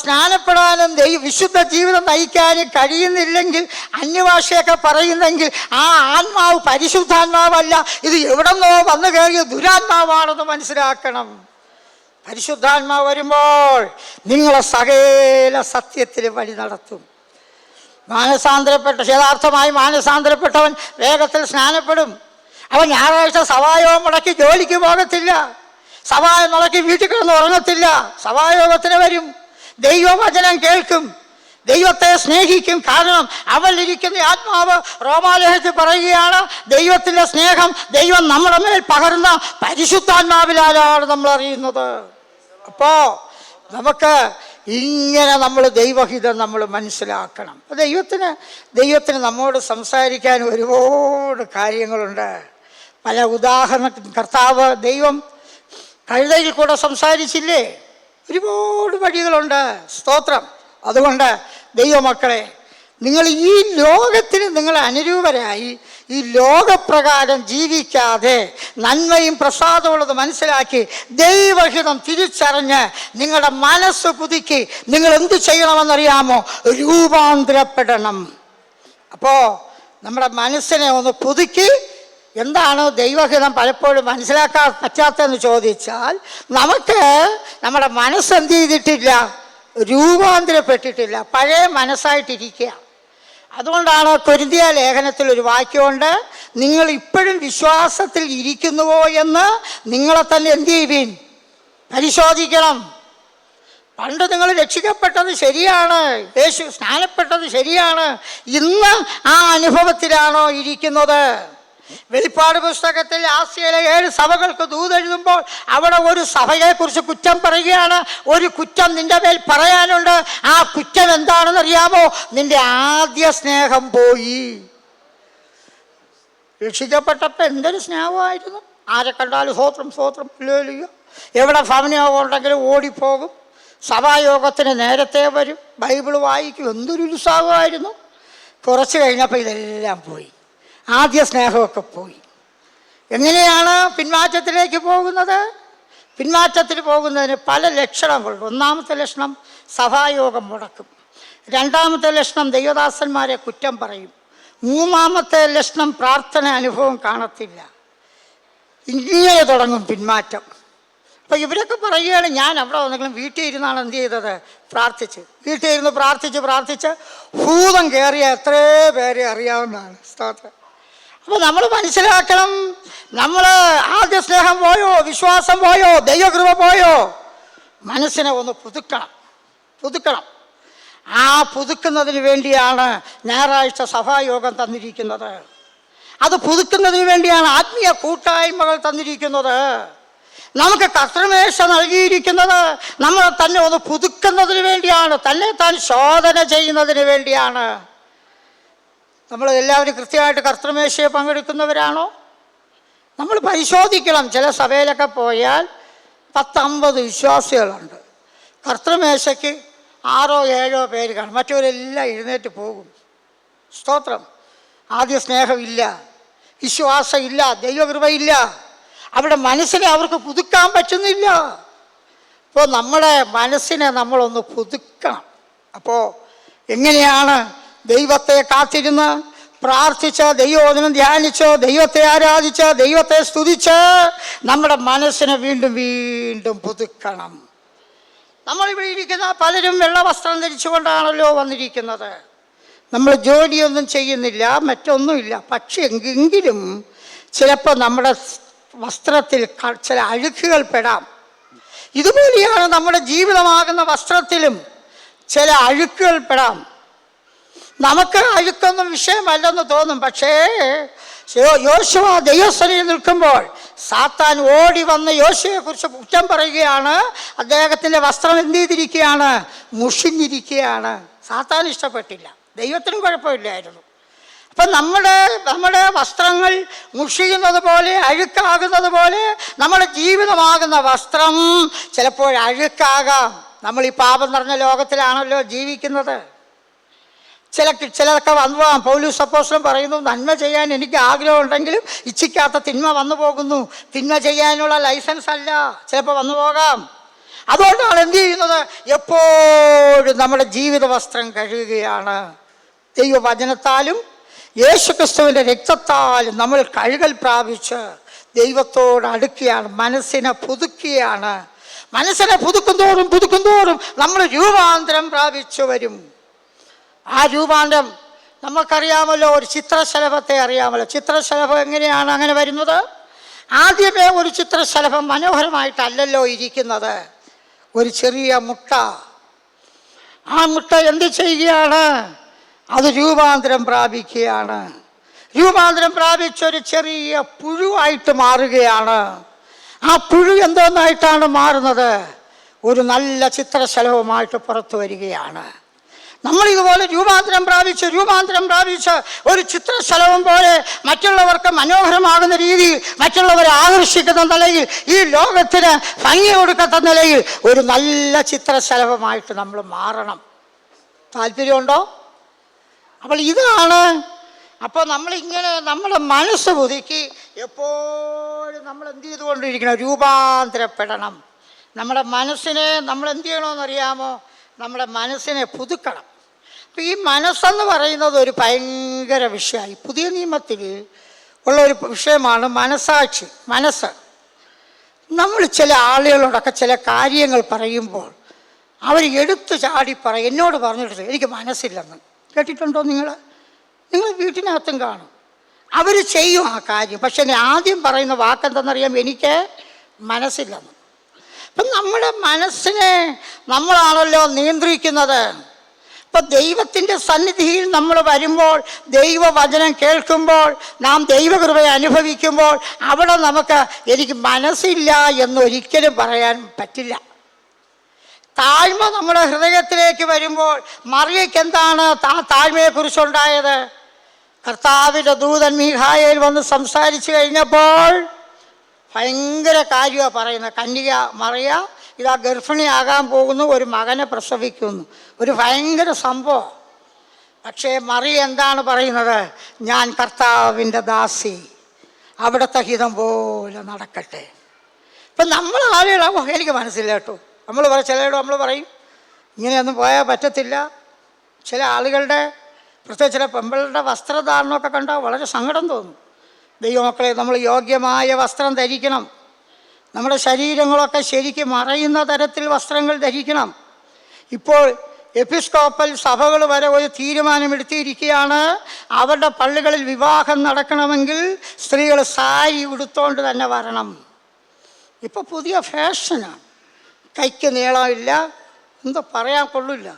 സ്നാനപ്പെടാനും വിശുദ്ധ ജീവിതം നയിക്കാനും കഴിയുന്നില്ലെങ്കിൽ, അന്യഭാഷയൊക്കെ പറയുന്നെങ്കിൽ ആ ആത്മാവ് പരിശുദ്ധാത്മാവല്ല, ഇത് എവിടെ നിന്നോ വന്നു കയറിയ ദുരാത്മാവാണെന്ന് മനസ്സിലാക്കണം. പരിശുദ്ധാത്മാവ് വരുമ്പോൾ നിങ്ങളെ സകല സത്യത്തിൽ വഴി നടത്തും. യഥാർത്ഥമായി മാനസാന്തരപ്പെട്ടവൻ വേഗത്തിൽ സ്നാനപ്പെടും. അവൻ ഞായറാഴ്ച സഭായോഗം മുടക്കി ജോലിക്ക് പോകത്തില്ല, സഭായം മുടക്കി വീട്ടിൽ കിടന്ന് ഉറങ്ങത്തില്ല, സഭായോഗത്തിന് വരും, ദൈവവചനം കേൾക്കും, ദൈവത്തെ സ്നേഹിക്കും. കാരണം അവനിരിക്കുന്ന ആത്മാവ് റോമാലേഖനത്തിൽ പറയുകയാണ്, ദൈവത്തിൻ്റെ സ്നേഹം ദൈവം നമ്മുടെ മേൽ പകർന്ന പരിശുദ്ധാത്മാവിലാണ് നമ്മൾ അറിയുന്നത്. അപ്പോൾ നമുക്ക് ഇങ്ങനെ നമ്മൾ ദൈവഹിതം നമ്മൾ മനസ്സിലാക്കണം. ദൈവത്തിന് നമ്മോട് സംസാരിക്കാൻ ഒരുപാട് കാര്യങ്ങളുണ്ട്. പല കർത്താവ് ദൈവം കഴുതയിൽ കൂടെ സംസാരിച്ചില്ലേ? ഒരുപാട് വഴികളുണ്ട്. സ്തോത്രം. അതുകൊണ്ട് ദൈവമക്കളെ, നിങ്ങൾ ഈ ലോകത്തിന് നിങ്ങൾ അനുരൂപരായി ഈ ലോകപ്രകാരം ജീവിക്കാതെ നന്മയും പ്രസാദമുള്ളത് മനസ്സിലാക്കി ദൈവഹിതം തിരിച്ചറിഞ്ഞ് നിങ്ങളുടെ മനസ്സ് പുതുക്കി നിങ്ങൾ എന്ത് ചെയ്യണമെന്നറിയാമോ? രൂപാന്തരപ്പെടണം. അപ്പോൾ നമ്മുടെ മനസ്സിനെ ഒന്ന് പുതുക്കി, എന്താണ് ദൈവഹിതം പലപ്പോഴും മനസ്സിലാക്കാൻ പറ്റാത്തതെന്ന് ചോദിച്ചാൽ, നമുക്ക് നമ്മുടെ മനസ്സെന്ത് ചെയ്തിട്ടില്ല? രൂപാന്തരപ്പെട്ടിട്ടില്ല, പഴയ മനസ്സായിട്ടിരിക്കുക. അതുകൊണ്ടാണ് കൊരിന്ത്യ ലേഖനത്തിൽ ഒരു വാക്യമുണ്ട്, നിങ്ങൾ ഇപ്പോഴും വിശ്വാസത്തിൽ ഇരിക്കുന്നുവോ എന്ന് നിങ്ങളെ തന്നെ എന്ത് ചെയ്യുവിൻ, പരിശോധിക്കണം. പണ്ട് നിങ്ങൾ രക്ഷിക്കപ്പെട്ടത് ശരിയാണ്, യേശു സ്നാനപ്പെട്ടത് ശരിയാണ്, ഇന്ന് ആ അനുഭവത്തിലാണോ ഇരിക്കുന്നത്? വെളിപ്പാട് പുസ്തകത്തിൽ ആസ്യയിലെ 7 സഭകൾക്ക് ദൂതെഴുതുമ്പോൾ അവിടെ ഒരു സഭയെക്കുറിച്ച് കുറ്റം പറയുകയാണ്. ഒരു കുറ്റം നിന്റെ മേൽ പറയാനുണ്ട്. ആ കുറ്റം എന്താണെന്ന് അറിയാമോ? നിന്റെ ആദ്യ സ്നേഹം പോയി. രക്ഷിക്കപ്പെട്ടപ്പോൾ എന്തൊരു സ്നേഹമായിരുന്നു. ആരെ കണ്ടാലും സ്വോത്രം സ്വോത്രം ഹല്ലേലൂയ. എവിടെ ഭവനയോഗം ഉണ്ടെങ്കിലും ഓടിപ്പോകും, സഭായോഗത്തിന് നേരത്തെ വരും, ബൈബിൾ വായിക്കും, എന്തൊരു ഉത്സാഹമായിരുന്നു. കുറച്ച് കഴിഞ്ഞപ്പോൾ ഇതെല്ലാം പോയി, ആദ്യ സ്നേഹമൊക്കെ പോയി. എങ്ങനെയാണ് പിന്മാറ്റത്തിലേക്ക് പോകുന്നത്? പിന്മാറ്റത്തിൽ പോകുന്നതിന് പല ലക്ഷണങ്ങളുണ്ട്. ഒന്നാമത്തെ ലക്ഷണം സഭായോഗം മുടക്കും. രണ്ടാമത്തെ ലക്ഷണം ദൈവദാസന്മാരെ കുറ്റം പറയും. മൂന്നാമത്തെ ലക്ഷണം പ്രാർത്ഥന അനുഭവം കാണത്തില്ല. ഇങ്ങനെ തുടങ്ങും പിന്മാറ്റം. അപ്പം ഇവരൊക്കെ പറയുകയാണ്, ഞാൻ അവിടെ വന്നെങ്കിലും വീട്ടിൽ ഇരുന്നാണ് എന്ത് ചെയ്തത്, പ്രാർത്ഥിച്ച്. വീട്ടിൽ ഇരുന്ന് പ്രാർത്ഥിച്ച് ഭൂതം കയറിയ എത്രയോ പേരെ അറിയാവുന്നതാണ്. സ്തോത്രം. അപ്പോൾ നമ്മൾ മനസ്സിലാക്കണം, നമ്മൾ ആദ്യ സ്നേഹം പോയോ, വിശ്വാസം പോയോ, ദൈവകൃപ പോയോ? മനസ്സിനെ ഒന്ന് പുതുക്കണം. ആ പുതുക്കുന്നതിന് വേണ്ടിയാണ് ഞായറാഴ്ച സഭായോഗം തന്നിരിക്കുന്നത്. അത് പുതുക്കുന്നതിന് വേണ്ടിയാണ് ആത്മീയ കൂട്ടായ്മകൾ തന്നിരിക്കുന്നത്. നമുക്ക് കർത്തൃമേശ നൽകിയിരിക്കുന്നത് നമ്മളെ തന്നെ ഒന്ന് പുതുക്കുന്നതിന് വേണ്ടിയാണ്, തന്നെ താൻ ശോധന ചെയ്യുന്നതിന് വേണ്ടിയാണ്. നമ്മൾ എല്ലാവരും കൃത്യമായിട്ട് കർത്തൃമേശയെ പങ്കെടുക്കുന്നവരാണോ? നമ്മൾ പരിശോധിക്കണം. ചില സഭയിലൊക്കെ പോയാൽ 10-50 വിശ്വാസികളുണ്ട്, കർത്തൃമേശയ്ക്ക് 6-7 പേര് കാണും, മറ്റവരെല്ലാം എഴുന്നേറ്റ് പോകും. സ്തോത്രം. ആദ്യ സ്നേഹമില്ല, വിശ്വാസമില്ല, ദൈവകൃപയില്ല. അവിടെ മനസ്സിനെ അവർക്ക് പുതുക്കാൻ പറ്റുന്നില്ല. അപ്പോൾ നമ്മുടെ മനസ്സിനെ നമ്മളൊന്ന് പുതുക്കണം. അപ്പോൾ എങ്ങനെയാണ്? ദൈവത്തെ കാത്തിരുന്ന് പ്രാർത്ഥിച്ച്, ദൈവവചനം ധ്യാനിച്ച്, ദൈവത്തെ ആരാധിച്ച്, ദൈവത്തെ സ്തുതിച്ച് നമ്മുടെ മനസ്സിനെ വീണ്ടും വീണ്ടും പുതുക്കണം. നമ്മളിവിടെ ഇരിക്കുന്ന പലരും വെള്ള വസ്ത്രം ധരിച്ചുകൊണ്ടാണല്ലോ വന്നിരിക്കുന്നത്. നമ്മൾ ജോലിയൊന്നും ചെയ്യുന്നില്ല, മറ്റൊന്നുമില്ല. പക്ഷേ എങ്കിലും ചിലപ്പോൾ നമ്മുടെ വസ്ത്രത്തിൽ ചില അഴുക്കുകൾ പെടാം. ഇതുപോലെയാണ് നമ്മുടെ ജീവിതമാകുന്ന വസ്ത്രത്തിലും ചില അഴുക്കുകൾ പെടാം. നമുക്ക് അഴുക്കൊന്നും വിഷയമല്ലെന്ന് തോന്നും. പക്ഷേ യോശുവ ദൈവസന്നിധിയിൽ നിൽക്കുമ്പോൾ സാത്താൻ ഓടി വന്ന് യോശുവയെക്കുറിച്ച് കുറ്റം പറയുകയാണ്. അദ്ദേഹത്തിൻ്റെ വസ്ത്രം എന്ത് ചെയ്തിരിക്കുകയാണ്? മുഷിഞ്ഞിരിക്കുകയാണ്. സാത്താൻ ഇഷ്ടപ്പെട്ടില്ല, ദൈവത്തിനും കുഴപ്പമില്ലായിരുന്നു. അപ്പം നമ്മുടെ വസ്ത്രങ്ങൾ മുഷിയുന്നത് പോലെ, അഴുക്കാകുന്നത് പോലെ നമ്മുടെ ജീവിതമാകുന്ന വസ്ത്രം ചിലപ്പോൾ അഴുക്കാകാം. നമ്മൾ ഈ പാപം നിറഞ്ഞ ലോകത്തിലാണല്ലോ ജീവിക്കുന്നത്. ചിലതൊക്കെ വന്നു പോകാം. പൗലോസ് അപ്പോസ്തലൻ പറയുന്നു, നന്മ ചെയ്യാൻ എനിക്ക് ആഗ്രഹം ഉണ്ടെങ്കിലും ഇച്ഛിക്കാത്ത തിന്മ വന്നു പോകുന്നു. തിന്മ ചെയ്യാനുള്ള ലൈസൻസ് അല്ല, ചിലപ്പോൾ വന്നു പോകാം. അതുകൊണ്ടാണ് എന്ത് ചെയ്യുന്നത്? എപ്പോഴും നമ്മുടെ ജീവിത വസ്ത്രം കഴുകുകയാണ്. ദൈവവചനത്താലും യേശുക്രിസ്തുവിൻ്റെ രക്തത്താലും നമ്മൾ കഴുകൽ പ്രാപിച്ച് ദൈവത്തോട് അടുക്കുകയാണ്, മനസ്സിനെ പുതുക്കുകയാണ്. മനസ്സിനെ പുതുക്കും തോറും നമ്മൾ രൂപാന്തരം പ്രാപിച്ചു വരും. ആ രൂപാന്തരം നമുക്കറിയാമല്ലോ. ഒരു ചിത്രശലഭത്തെ അറിയാമല്ലോ. ചിത്രശലഭം എങ്ങനെയാണ് അങ്ങനെ വരുന്നത്? ആദ്യമേ ഒരു ചിത്രശലഭം മനോഹരമായിട്ടല്ലല്ലോ ഇരിക്കുന്നത്. ഒരു ചെറിയ മുട്ട, ആ മുട്ട എന്ത് ചെയ്യുകയാണ്? അത് രൂപാന്തരം പ്രാപിക്കുകയാണ്. രൂപാന്തരം പ്രാപിച്ചൊരു ചെറിയ പുഴുവായിട്ട് മാറുകയാണ്. ആ പുഴു എന്തോന്നായിട്ടാണ് മാറുന്നത്? ഒരു നല്ല ചിത്രശലഭമായിട്ട് പുറത്തു വരികയാണ്. നമ്മളിതുപോലെ രൂപാന്തരം പ്രാപിച്ച് ഒരു ചിത്രശലഭം പോലെ മറ്റുള്ളവർക്ക് മനോഹരമാകുന്ന രീതിയിൽ, മറ്റുള്ളവരെ ആകർഷിക്കുന്ന നിലയിൽ, ഈ ലോകത്തിന് ഭംഗി കൊടുക്കുന്ന നിലയിൽ ഒരു നല്ല ചിത്രശലഭമായിട്ട് നമ്മൾ മാറണം. താല്പര്യമുണ്ടോ? അപ്പോൾ ഇതാണ്. അപ്പോൾ നമ്മളിങ്ങനെ നമ്മുടെ മനസ്സ് പുതുക്കി എപ്പോഴും നമ്മൾ എന്ത് ചെയ്തുകൊണ്ടിരിക്കണം? രൂപാന്തരപ്പെടണം. നമ്മുടെ മനസ്സിനെ നമ്മൾ എന്ത് ചെയ്യണമെന്നറിയാമോ? നമ്മുടെ മനസ്സിനെ പുതുക്കണം. അപ്പം ഈ മനസ്സെന്ന് പറയുന്നത് ഒരു ഭയങ്കര വിഷയമായി. പുതിയ നിയമത്തിൽ ഉള്ളൊരു വിഷയമാണ് മനസ്സാക്ഷി, മനസ്സ്. നമ്മൾ ചില ആളുകളോടൊക്കെ ചില കാര്യങ്ങൾ പറയുമ്പോൾ അവർ എടുത്തു ചാടി പറയും, എന്നോട് പറഞ്ഞിട്ട് എനിക്ക് മനസ്സില്ലെന്ന്. കേട്ടിട്ടുണ്ടോ നിങ്ങൾ? നിങ്ങൾ വീട്ടിനകത്തും കാണും. അവർ ചെയ്യും ആ കാര്യം. പക്ഷെ ആദ്യം പറയുന്ന വാക്കെന്തെന്നറിയാം, എനിക്ക് മനസ്സില്ലെന്ന്. അപ്പം നമ്മുടെ മനസ്സിനെ നമ്മളാണല്ലോ നിയന്ത്രിക്കുന്നത്. ഇപ്പം ദൈവത്തിൻ്റെ സന്നിധിയിൽ നമ്മൾ വരുമ്പോൾ, ദൈവവചനം കേൾക്കുമ്പോൾ, നാം ദൈവകൃപയെ അനുഭവിക്കുമ്പോൾ, അവിടെ നമുക്ക് എനിക്ക് മനസ്സില്ല എന്നൊരിക്കലും പറയാൻ പറ്റില്ല. താഴ്മ നമ്മുടെ ഹൃദയത്തിലേക്ക് വരുമ്പോൾ, മറിയയ്ക്ക് എന്താണ് ആ താഴ്മയെക്കുറിച്ചുണ്ടായത്? കർത്താവിൻ്റെ ദൂതൻ മീഖായേൽ വന്ന് സംസാരിച്ചു കഴിഞ്ഞപ്പോൾ ഭയങ്കര കാര്യമാണ് പറയുന്നത്. കന്യക മറിയ ഇതാ ഗർഭിണിയാകാൻ പോകുന്നു, ഒരു മകനെ പ്രസവിക്കുന്നു, ഒരു ഭയങ്കര സംഭവം. പക്ഷേ മറിയ എന്താണ് പറയുന്നത്? ഞാൻ കർത്താവിൻ്റെ ദാസി, അവിടുത്തെ ഹിതം പോലെ നടക്കട്ടെ. ഇപ്പം നമ്മൾ ആളുകളാവോ എനിക്ക് മനസ്സില്ല കേട്ടോ. നമ്മൾ ചിലരോട് നമ്മൾ പറയും ഇങ്ങനെയൊന്നും പോയാൽ പറ്റത്തില്ല. ചില ആളുകളുടെ പ്രത്യേകിച്ച് ചില പെമ്പിളുടെ വസ്ത്രധാരണമൊക്കെ കണ്ടാൽ വളരെ സങ്കടം തോന്നും. ദൈവമക്കളെ, നമ്മൾ യോഗ്യമായ വസ്ത്രം ധരിക്കണം. നമ്മുടെ ശരീരങ്ങളൊക്കെ ശരിക്കും മറയുന്ന തരത്തിൽ വസ്ത്രങ്ങൾ ധരിക്കണം. ഇപ്പോൾ എപ്പിസ്കോപ്പൽ സഭകൾ വരെ ഒരു തീരുമാനമെടുത്തിരിക്കുകയാണ്, അവരുടെ പള്ളികളിൽ വിവാഹം നടക്കണമെങ്കിൽ സ്ത്രീകൾ സാരി ഉടുത്തോണ്ട് തന്നെ വരണം. ഇപ്പോൾ പുതിയ ഫാഷനാണ്. കൈക്ക് നീളമില്ല, എന്തോ പറയാൻ കൊള്ളില്ല.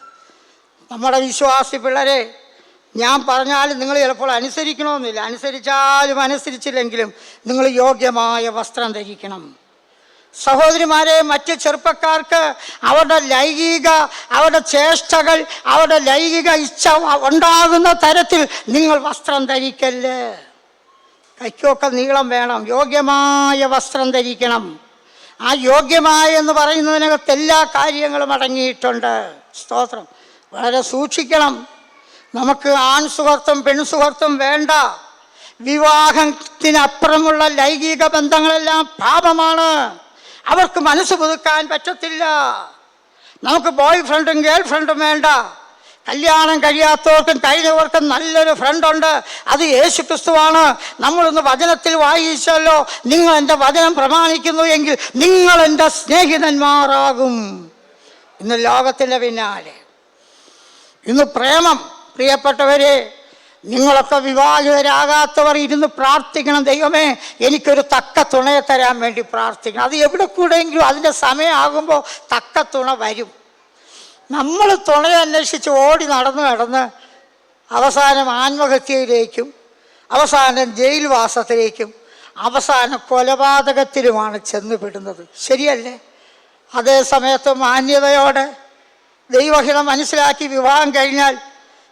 നമ്മുടെ വിശ്വാസി പിള്ളേരെ, ഞാൻ പറഞ്ഞാലും നിങ്ങൾ ചിലപ്പോൾ അനുസരിക്കണമെന്നില്ല. അനുസരിച്ചാലും അനുസരിച്ചില്ലെങ്കിലും നിങ്ങൾ യോഗ്യമായ വസ്ത്രം ധരിക്കണം. സഹോദരിമാരെ, മറ്റ് ചെറുപ്പക്കാർക്ക് അവരുടെ ചേഷ്ടകൾ, അവരുടെ ലൈംഗിക ഇച്ഛ ഉണ്ടാകുന്ന തരത്തിൽ നിങ്ങൾ വസ്ത്രം ധരിക്കല്ലേ. കൈക്കൊക്കെ നീളം വേണം, യോഗ്യമായ വസ്ത്രം ധരിക്കണം. ആ യോഗ്യമായ എന്ന് പറയുന്നതിനകത്ത് എല്ലാ കാര്യങ്ങളും അടങ്ങിയിട്ടുണ്ട്. സ്തോത്രം. വളരെ സൂക്ഷിക്കണം. നമുക്ക് ആൺ സുഹൃത്തും പെൺ സുഹൃത്തും വേണ്ട. വിവാഹത്തിനപ്പുറമുള്ള ലൈംഗിക ബന്ധങ്ങളെല്ലാം പാപമാണ്. അവർക്ക് മനസ്സ് പുതുക്കാൻ പറ്റത്തില്ല. നമുക്ക് ബോയ് ഫ്രണ്ടും ഗേൾ ഫ്രണ്ടും വേണ്ട. കല്യാണം കഴിയാത്തവർക്കും കഴിഞ്ഞവർക്കും നല്ലൊരു ഫ്രണ്ടുണ്ട്, അത് യേശു ക്രിസ്തുവാണ്. നമ്മളൊന്ന് വചനത്തിൽ വായിച്ചല്ലോ, നിങ്ങൾ എൻ്റെ വചനം പ്രമാണിക്കുന്നു എങ്കിൽ നിങ്ങൾ എൻ്റെ സ്നേഹിതന്മാരാകും. ഇന്ന് ലോകത്തിൻ്റെ പിന്നാലെ, ഇന്ന് പ്രേമം. പ്രിയപ്പെട്ടവരെ, നിങ്ങളൊക്കെ വിവാഹിതരാകാത്തവർ ഇരുന്ന് പ്രാർത്ഥിക്കണം. ദൈവമേ, എനിക്കൊരു തക്ക തുണയെ തരാൻ വേണ്ടി പ്രാർത്ഥിക്കണം. അത് എവിടെ കൂടെയെങ്കിലും അതിൻ്റെ സമയമാകുമ്പോൾ തക്ക തുണ വരും. നമ്മൾ തുണയെ അന്വേഷിച്ച് ഓടി നടന്ന് അവസാനം ആത്മഹത്യയിലേക്കും, അവസാനം ജയിൽവാസത്തിലേക്കും, അവസാനം കൊലപാതകത്തിലുമാണ് ചെന്നുപെടുന്നത്. ശരിയല്ലേ? അതേ സമയത്ത് മാന്യതയോടെ ദൈവഹിതം മനസ്സിലാക്കി വിവാഹം കഴിഞ്ഞാൽ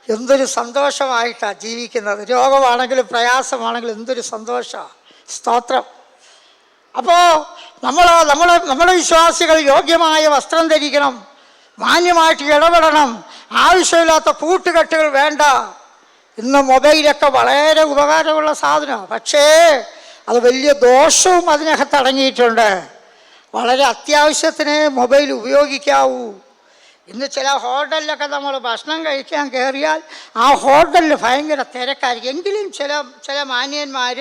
എന്തൊരു സന്തോഷമായിട്ടാണ് ജീവിക്കുന്നത്. രോഗമാണെങ്കിലും പ്രയാസമാണെങ്കിലും എന്തൊരു സന്തോഷമാണ്. സ്തോത്രം. അപ്പോൾ നമ്മുടെ വിശ്വാസികൾ യോഗ്യമായ വസ്ത്രം ധരിക്കണം, മാന്യമായിട്ട് ഇടപെടണം. ആവശ്യമില്ലാത്ത കൂട്ടുകെട്ടുകൾ വേണ്ട. ഇന്ന് മൊബൈലൊക്കെ വളരെ ഉപകാരമുള്ള സാധനമാണ്, പക്ഷേ അത് വലിയ ദോഷവും അതിനകത്ത് അടങ്ങിയിട്ടുണ്ട്. വളരെ അത്യാവശ്യത്തിന് മൊബൈൽ ഉപയോഗിക്കാവൂ. ഇന്ന് ചില ഹോട്ടലിലൊക്കെ നമ്മൾ ഭക്ഷണം കഴിക്കാൻ കയറിയാൽ ആ ഹോട്ടലിൽ ഭയങ്കര തിരക്കായിരിക്കും. എങ്കിലും ചില മാന്യന്മാർ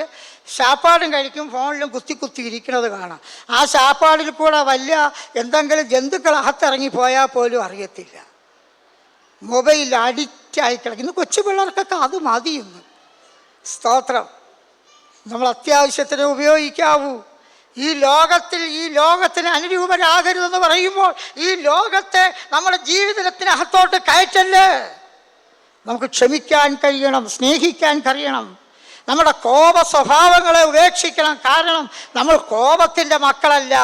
ശാപ്പാടും കഴിക്കും, ഫോണിലും കുത്തി ഇരിക്കുന്നത് കാണാം. ആ ശാപ്പാടിൽ കൂടെ വലിയ എന്തെങ്കിലും ജന്തുക്കൾ അകത്തിറങ്ങിപ്പോയാൽ പോലും അറിയത്തില്ല. മൊബൈലിൽ അഡിക്റ്റായി കിടക്കുന്നു. കൊച്ചു പിള്ളേർക്കൊക്കെ അത് മതിയുന്നു. സ്തോത്രം. നമ്മൾ അത്യാവശ്യത്തിന് ഉപയോഗിക്കാവൂ. ഈ ലോകത്തിന് അനുരൂപരാകരുതെന്ന് പറയുമ്പോൾ ഈ ലോകത്തെ നമ്മുടെ ജീവിതത്തിനകത്തോട്ട് കയറ്റല്ലേ. നമുക്ക് ക്ഷമിക്കാൻ കഴിയണം, സ്നേഹിക്കാൻ കഴിയണം. നമ്മുടെ കോപ സ്വഭാവങ്ങളെ ഉപേക്ഷിക്കണം. കാരണം നമ്മൾ കോപത്തിൻ്റെ മക്കളല്ല.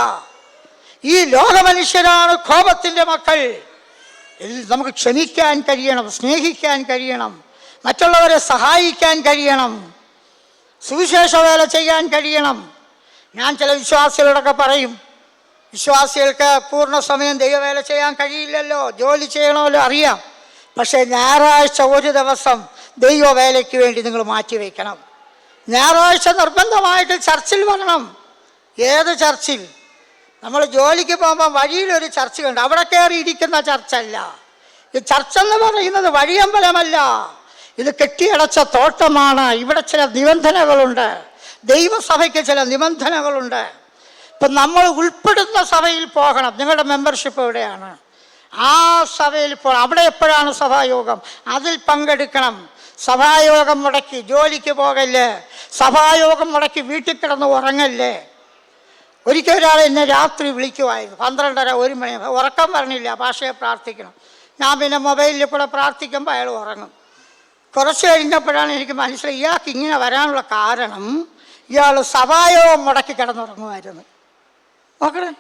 ഈ ലോകമനുഷ്യരാണ് കോപത്തിൻ്റെ മക്കൾ. നമുക്ക് ക്ഷമിക്കാൻ കഴിയണം, സ്നേഹിക്കാൻ കഴിയണം, മറ്റുള്ളവരെ സഹായിക്കാൻ കഴിയണം, സുവിശേഷ വേല ചെയ്യാൻ കഴിയണം. ഞാൻ ചില വിശ്വാസികളോടൊക്കെ പറയും, വിശ്വാസികൾക്ക് പൂർണ്ണ സമയം ദൈവവേല ചെയ്യാൻ കഴിയില്ലല്ലോ, ജോലി ചെയ്യണമല്ലോ, അറിയാം. പക്ഷേ ഞായറാഴ്ച ഒരു ദിവസം ദൈവവേലയ്ക്ക് വേണ്ടി നിങ്ങൾ മാറ്റിവെക്കണം. ഞായറാഴ്ച നിർബന്ധമായിട്ട് ചർച്ചിൽ വരണം. ഏത് ചർച്ചിൽ? നമ്മൾ ജോലിക്ക് പോകുമ്പോൾ വഴിയിലൊരു ചർച്ച് കണ്ട് അവിടെ കയറി ഇരിക്കുന്ന ചർച്ചല്ല. ഈ ചർച്ചെന്ന് പറയുന്നത് വഴിയമ്പലമല്ല, ഇത് കെട്ടിയടച്ച തോട്ടമാണ്. ഇവിടെ ചില നിബന്ധനകളുണ്ട്. ദൈവസഭയ്ക്ക് ചില നിബന്ധനകളുണ്ട്. ഇപ്പം നമ്മൾ ഉൾപ്പെടുന്ന സഭയിൽ പോകണം. നിങ്ങളുടെ മെമ്പർഷിപ്പ് എവിടെയാണ്? ആ സഭയിൽ പോകണം. അവിടെ എപ്പോഴാണ് സഭായോഗം, അതിൽ പങ്കെടുക്കണം. സഭായോഗം മുടക്കി ജോലിക്ക് പോകല്ലേ, സഭായോഗം മുടക്കി വീട്ടിൽ കിടന്ന് ഉറങ്ങല്ലേ. ഒരിക്കൽ ഒരാൾ എന്നെ രാത്രി വിളിക്കുമായിരുന്നു, 12:30 1 മണി, ഉറക്കം പറഞ്ഞില്ല, ഭാഷയെ പ്രാർത്ഥിക്കണം. ഞാൻ പിന്നെ മൊബൈലിൽ കൂടെ പ്രാർത്ഥിക്കുമ്പോൾ അയാൾ ഉറങ്ങും. കുറച്ച് കഴിഞ്ഞപ്പോഴാണ് എനിക്ക് മനസ്സിലായി ഇയാൾക്ക് ഇങ്ങനെ വരാനുള്ള കാരണം ഇയാൾ സഭായോഗം മുടക്കി കിടന്നുറങ്ങുമായിരുന്നു. നോക്കണേ,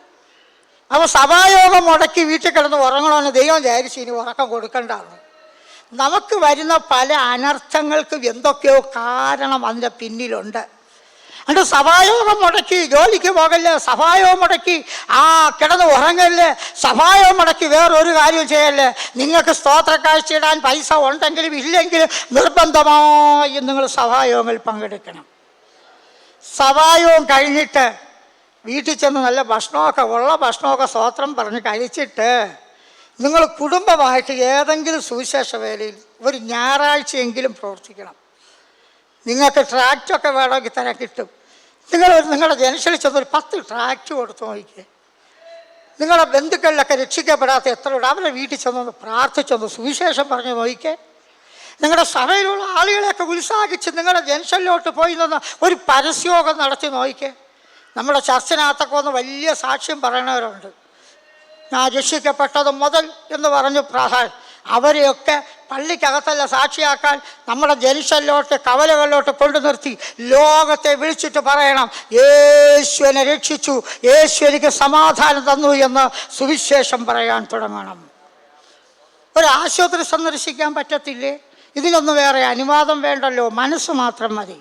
അപ്പോൾ സഭായോഗം മുടക്കി വീട്ടിൽ കിടന്ന് ഉറങ്ങണമെന്ന് ദൈവം വിചാരിച്ച് ഇനി ഉറക്കം കൊടുക്കേണ്ടതാണ്. നമുക്ക് വരുന്ന പല അനർത്ഥങ്ങൾക്കും എന്തൊക്കെയോ കാരണം അതിൻ്റെ പിന്നിലുണ്ട്. അതുകൊണ്ട് സഭായോഗം മുടക്കി ജോലിക്ക് പോകല്ലേ, സഭായോഗം മുടക്കി കിടന്ന് ഉറങ്ങല്ലേ, സഭായോഗം മുടക്കി വേറൊരു കാര്യം ചെയ്യല്ലേ. നിങ്ങൾക്ക് സ്തോത്ര കാഴ്ചയിടാൻ പൈസ ഉണ്ടെങ്കിലും ഇല്ലെങ്കിലും നിർബന്ധമായും നിങ്ങൾ സഭായോഗങ്ങളിൽ പങ്കെടുക്കണം. സഭായോഗം കഴിഞ്ഞിട്ട് വീട്ടിൽ ചെന്ന് നല്ല ഭക്ഷണമൊക്കെ ഉള്ള ഭക്ഷണമൊക്കെ സ്തോത്രം പറഞ്ഞ് കഴിച്ചിട്ട് നിങ്ങൾ കുടുംബമായിട്ട് ഏതെങ്കിലും സുവിശേഷ വേലയിൽ ഒരു ഞായറാഴ്ചയെങ്കിലും പ്രവർത്തിക്കണം. നിങ്ങൾക്ക് ട്രാക്റ്റൊക്കെ വേണമെങ്കിൽ തരാൻ കിട്ടും. നിങ്ങളുടെ ജനശയിൽ ചെന്നൊരു 10 ട്രാക്റ്റ് കൊടുത്തു നോക്കിയേ. നിങ്ങളുടെ ബന്ധുക്കളിലൊക്കെ രക്ഷിക്കപ്പെടാത്ത എത്രയുണ്ട്, അവരുടെ വീട്ടിൽ ചെന്നൊന്ന് പ്രാർത്ഥിച്ചൊന്ന് സുവിശേഷം പറഞ്ഞു നോക്കിക്കേ. നിങ്ങളുടെ സഭയിലുള്ള ആളുകളെയൊക്കെ ഉത്സാഹിച്ച് നിങ്ങളുടെ ജനശലിലോട്ട് പോയി നിന്ന് ഒരു പരസ്യോഗം നടത്തി നോക്കിക്കേ. നമ്മുടെ ചർച്ചിനകത്തൊക്കെ ഒന്ന് വലിയ സാക്ഷ്യം പറയണവരുണ്ട്. ഞാൻ രക്ഷിക്കപ്പെട്ടത് മുതൽ എന്ന് പറഞ്ഞു അവരെയൊക്കെ പള്ളിക്കകത്തല്ല സാക്ഷിയാക്കാൻ നമ്മുടെ ജനിഷലിലോട്ട് കവലകളിലോട്ട് കൊണ്ടു നിർത്തി ലോകത്തെ വിളിച്ചിട്ട് പറയണം, യേശുവിനെ രക്ഷിച്ചു, യേശു എനിക്ക് സമാധാനം തന്നു എന്ന് സുവിശേഷം പറയാൻ തുടങ്ങണം. ഒരു ആശുപത്രി സന്ദർശിക്കാൻ പറ്റത്തില്ലേ? ഇതിനൊന്നും വേറെ അനുവാദം വേണ്ടല്ലോ, മനസ്സ് മാത്രം മതി.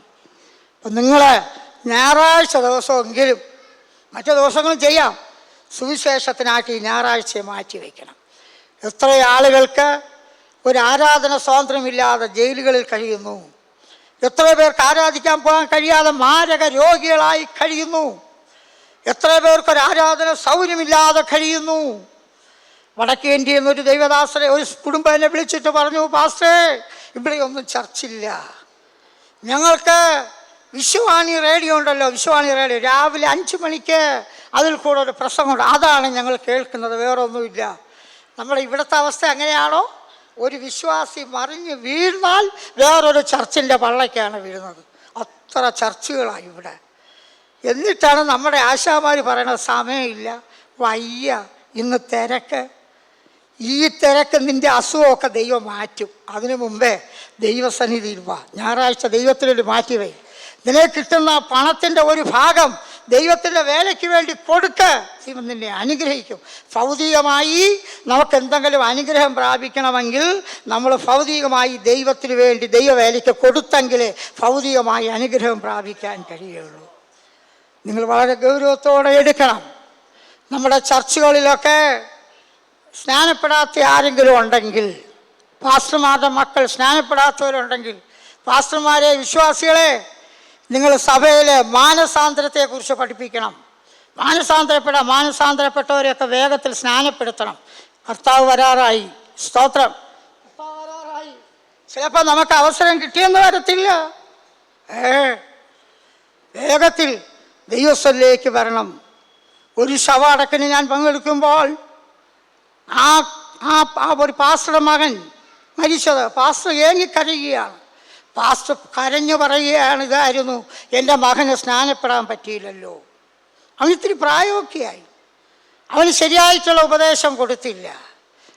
അപ്പം നിങ്ങൾ ഞായറാഴ്ച ദിവസമെങ്കിലും, മറ്റു ദിവസങ്ങളും ചെയ്യാം, സുവിശേഷത്തിനായിട്ട് ഈ ഞായറാഴ്ചയെ മാറ്റി വയ്ക്കണം. എത്ര ആളുകൾക്ക് ഒരു ആരാധന സ്വാതന്ത്ര്യമില്ലാതെ ജയിലുകളിൽ കഴിയുന്നു. എത്ര പേർക്ക് ആരാധിക്കാൻ പോകാൻ കഴിയാതെ മാരക രോഗികളായി കഴിയുന്നു. എത്ര പേർക്കൊരു ആരാധന സൗകര്യമില്ലാതെ കഴിയുന്നു. വടക്കേ ഇന്ത്യയിൽ നിന്ന് ഒരു ദൈവദാസനെ ഒരു കുടുംബം എന്നെ വിളിച്ചിട്ട് പറഞ്ഞു, പാസ്റ്റേ ഇവിടെയൊന്നും ചർച്ചില്ല, ഞങ്ങൾക്ക് വിശ്വവാണി റേഡിയോ ഉണ്ടല്ലോ, വിശ്വവാണി റേഡിയോ രാവിലെ 5 മണിക്ക് അതിൽ കൂടെ ഒരു പ്രസംഗമുണ്ട്, അതാണ് ഞങ്ങൾ കേൾക്കുന്നത്, വേറെ ഒന്നുമില്ല. നമ്മുടെ ഇവിടുത്തെ അവസ്ഥ എങ്ങനെയാണോ, ഒരു വിശ്വാസി മറിഞ്ഞ് വീഴ്ന്നാൽ വേറൊരു ചർച്ചിൻ്റെ പള്ളയ്ക്കാണ് വീഴുന്നത്. അത്ര ചർച്ചുകളാണ് ഇവിടെ. എന്നിട്ടാണ് നമ്മുടെ ആശാമാർ പറയണത്, സമയമില്ല, വയ്യ, ഇന്ന് തിരക്ക്. ഈ തിരക്ക് നിൻ്റെ അസുഖമൊക്കെ ദൈവം മാറ്റും. അതിനു മുമ്പേ ദൈവസന്നിധിയിൽ വാ, ഞായറാഴ്ച ദൈവത്തിനൊരു മാറ്റിവേ. ഇതിനെ കിട്ടുന്ന പണത്തിൻ്റെ ഒരു ഭാഗം ദൈവത്തിൻ്റെ വേലയ്ക്ക് വേണ്ടി കൊടുക്ക, ദൈവം നിന്നെ അനുഗ്രഹിക്കും. ഭൗതികമായി നമുക്ക് എന്തെങ്കിലും അനുഗ്രഹം പ്രാപിക്കണമെങ്കിൽ നമ്മൾ ഭൗതികമായി ദൈവത്തിന് വേണ്ടി ദൈവവേലയ്ക്ക് കൊടുത്തെങ്കിലേ ഭൗതികമായി അനുഗ്രഹം പ്രാപിക്കാൻ കഴിയുള്ളൂ. നിങ്ങൾ വളരെ ഗൗരവത്തോടെ എടുക്കണം. നമ്മുടെ ചർച്ചുകളിലൊക്കെ സ്നാനപ്പെടാത്ത ആരെങ്കിലും ഉണ്ടെങ്കിൽ, പാസ്റ്റർമാരുടെ മക്കൾ സ്നാനപ്പെടാത്തവരുണ്ടെങ്കിൽ, പാസ്റ്റർമാരെ, വിശ്വാസികളെ, നിങ്ങൾ സഭയിലെ മാനസാന്തരത്തെക്കുറിച്ച് പഠിപ്പിക്കണം. മാനസാന്തരപ്പെട്ടവരെയൊക്കെ വേഗത്തിൽ സ്നാനപ്പെടുത്തണം. കർത്താവ് വരാറായി, സ്തോത്രം, കർത്താവ് വരാറായി. ചിലപ്പോൾ നമുക്ക് അവസരം കിട്ടിയെന്ന് വരത്തില്ല. വേഗത്തിൽ ദൈവസ്ഥലിലേക്ക് വരണം. ഒരു ശവഅടക്കിന് ഞാൻ പങ്കെടുക്കുമ്പോൾ ഒരു പാസ്റ്ററുടെ മകൻ മരിച്ചത്, പാസ്റ്റർ ഏങ്ങിക്കരയുകയാണ്. പാസ്റ്റർ കരഞ്ഞു പറയുകയാണ്, ഇതായിരുന്നു എൻ്റെ മകന് സ്നാനപ്പെടാൻ പറ്റിയില്ലല്ലോ. അവൻ ഇത്തിരി പ്രായമൊക്കെയായി, അവന് ശരിയായിട്ടുള്ള ഉപദേശം കൊടുത്തില്ല,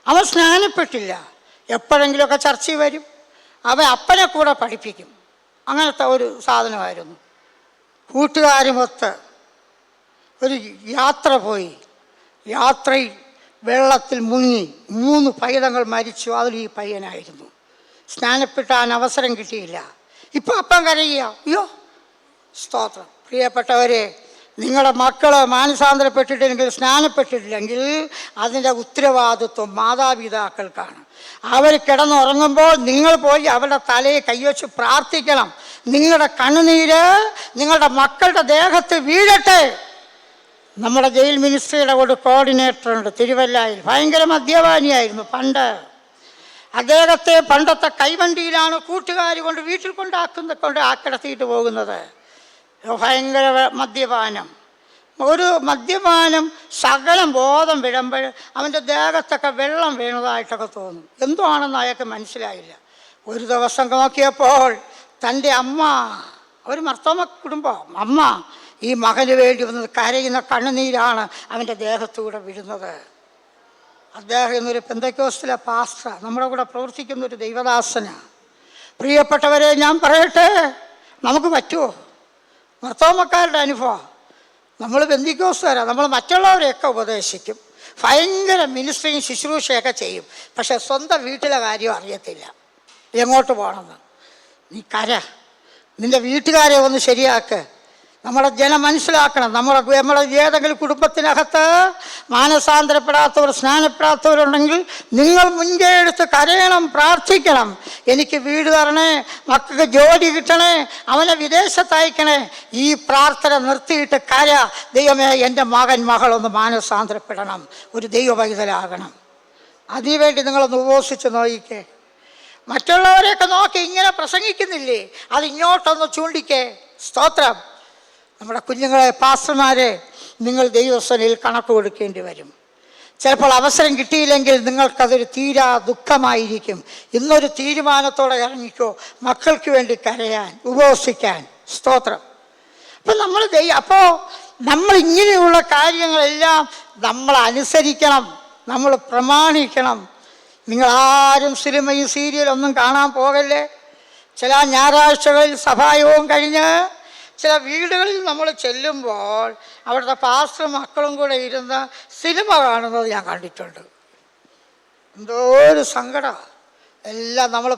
അവൻ സ്നാനപ്പെട്ടില്ല. എപ്പോഴെങ്കിലുമൊക്കെ ചർച്ചയിൽ വരും, അവൻ അപ്പനെ കൂടെ പഠിപ്പിക്കും. അങ്ങനത്തെ ഒരു സാധനമായിരുന്നു. കൂട്ടുകാരുമൊത്ത് ഒരു യാത്ര പോയി. യാത്രയിൽ വെള്ളത്തിൽ മുങ്ങി 3 പൈതങ്ങൾ മരിച്ചു. അതിൽ ഈ പയ്യനായിരുന്നു. സ്നാനപ്പെട്ടാൻ അവസരം കിട്ടിയില്ല. ഇപ്പം അപ്പം കരയുക, അയ്യോ, സ്തോത്രം. പ്രിയപ്പെട്ടവരെ, നിങ്ങളുടെ മക്കൾ മാനസാന്തരപ്പെട്ടിട്ടില്ലെങ്കിൽ, സ്നാനപ്പെട്ടിട്ടില്ലെങ്കിൽ അതിൻ്റെ ഉത്തരവാദിത്വം മാതാപിതാക്കൾക്കാണ്. അവർ കിടന്നുറങ്ങുമ്പോൾ നിങ്ങൾ പോയി അവരുടെ തലയെ കൈവച്ച് പ്രാർത്ഥിക്കണം. നിങ്ങളുടെ കണ്ണുനീര് നിങ്ങളുടെ മക്കളുടെ ദേഹത്ത് വീഴട്ടെ. നമ്മുടെ ജയിൽ മിനിസ്ട്രിയുടെ ഒരു കോർഡിനേറ്ററുണ്ട് തിരുവല്ലയിൽ, ഭയങ്കര മദ്യപാനിയായിരുന്നു പണ്ട്. അദ്ദേഹത്തെ പണ്ടത്തെ കൈവണ്ടിയിലാണ് കൂട്ടുകാർ കൊണ്ട് വീട്ടിൽ ആക്കിടത്തിയിട്ട് പോകുന്നത്. ഭയങ്കര മദ്യപാനം. ഒരു മദ്യപാനം ശകലം ബോധം വിടുമ്പോൾ അവൻ്റെ ദേഹത്തൊക്കെ വെള്ളം വീണതായിട്ടൊക്കെ തോന്നും. എന്തോ ആണെന്ന് അയാൾക്ക് മനസ്സിലായില്ല. ഒരു ദിവസം നോക്കിയപ്പോൾ തൻ്റെ അമ്മ, ഒരു മർത്തോമ കുടുംബം, അമ്മ ഈ മകന് വേണ്ടി വന്നത് കരയുന്ന കണ്ണുനീരാണ് അവൻ്റെ ദേഹത്തൂടെ വീഴുന്നത്. അദ്ദേഹം എന്നൊരു പെന്തക്കോസ്തിലെ പാസ്റ്റർ, നമ്മുടെ കൂടെ പ്രവർത്തിക്കുന്ന ഒരു ദൈവദാസനാണ്. പ്രിയപ്പെട്ടവരെ, ഞാൻ പറയട്ടെ, നമുക്ക് പറ്റുമോ? മർത്തോമക്കാരുടെ അനുഭവം. നമ്മൾ പെന്തക്കോസ്തുകാരാണ്, നമ്മൾ മറ്റുള്ളവരെയൊക്കെ ഉപദേശിക്കും, ഭയങ്കര മിനിസ്ട്രിയും ശുശ്രൂഷയൊക്കെ ചെയ്യും, പക്ഷെ സ്വന്തം വീട്ടിലെ കാര്യം അറിയത്തില്ല, എങ്ങോട്ട് പോകണമെന്ന്. നീ നിൻ്റെ വീട്ടുകാരെ ഒന്ന് ശരിയാക്ക്. നമ്മുടെ ജനം മനസ്സിലാക്കണം, നമ്മുടെ ഏതെങ്കിലും കുടുംബത്തിനകത്ത് മാനസാന്തരപ്പെടാത്തവർ, സ്നാനപ്പെടാത്തവരുണ്ടെങ്കിൽ നിങ്ങൾ മുൻകൈ എടുത്ത് കരയണം, പ്രാർത്ഥിക്കണം. എനിക്ക് വീട് തരണേ, മക്കൾക്ക് ജോലി കിട്ടണേ, അവനെ വിദേശത്തയക്കണേ. ഈ പ്രാർത്ഥന നിർത്തിയിട്ട് ദൈവമേ, എൻ്റെ മകളൊന്ന് മാനസാന്തരപ്പെടണം, ഒരു ദൈവ പൈതലാകണം. അതിനുവേണ്ടി നിങ്ങളൊന്ന് ഉപവസിച്ച് നോക്കിക്കേ. മറ്റുള്ളവരെയൊക്കെ നോക്കി ഇങ്ങനെ പ്രസംഗിക്കുന്നില്ലേ, അതിങ്ങോട്ടൊന്ന് ചൂണ്ടിക്കേ. സ്തോത്രം. നമ്മുടെ കുഞ്ഞുങ്ങളെ, പാസ്റ്റർമാരെ, നിങ്ങൾ ദൈവസഭയിൽ കണക്ക് കൊടുക്കേണ്ടി വരും. ചിലപ്പോൾ അവസരം കിട്ടിയില്ലെങ്കിൽ നിങ്ങൾക്കതൊരു തീരാ ദുഃഖമായിരിക്കും. ഇന്നൊരു തീരുമാനത്തോടെ ഇറങ്ങിക്കോ, മക്കൾക്ക് വേണ്ടി കരയാൻ, ഉപവസിക്കാൻ. സ്തോത്രം. അപ്പോൾ നമ്മൾ ഇങ്ങനെയുള്ള കാര്യങ്ങളെല്ലാം നമ്മൾ അനുസരിക്കണം, നമ്മൾ പ്രമാണിക്കണം. നിങ്ങളാരും സിനിമയും സീരിയലൊന്നും കാണാൻ പോകല്ലേ. ചില ഞായറാഴ്ചകളിൽ സഭായോഗം കഴിഞ്ഞ് ചില വീടുകളിൽ നമ്മൾ ചെല്ലുമ്പോൾ അവിടുത്തെ പാസ്റ്റർ മക്കളും കൂടെ ഇരുന്ന് സിനിമ കാണുന്നത് ഞാൻ കണ്ടിട്ടുണ്ട്. എന്തോ ഒരു സങ്കടം. എല്ലാം നമ്മൾ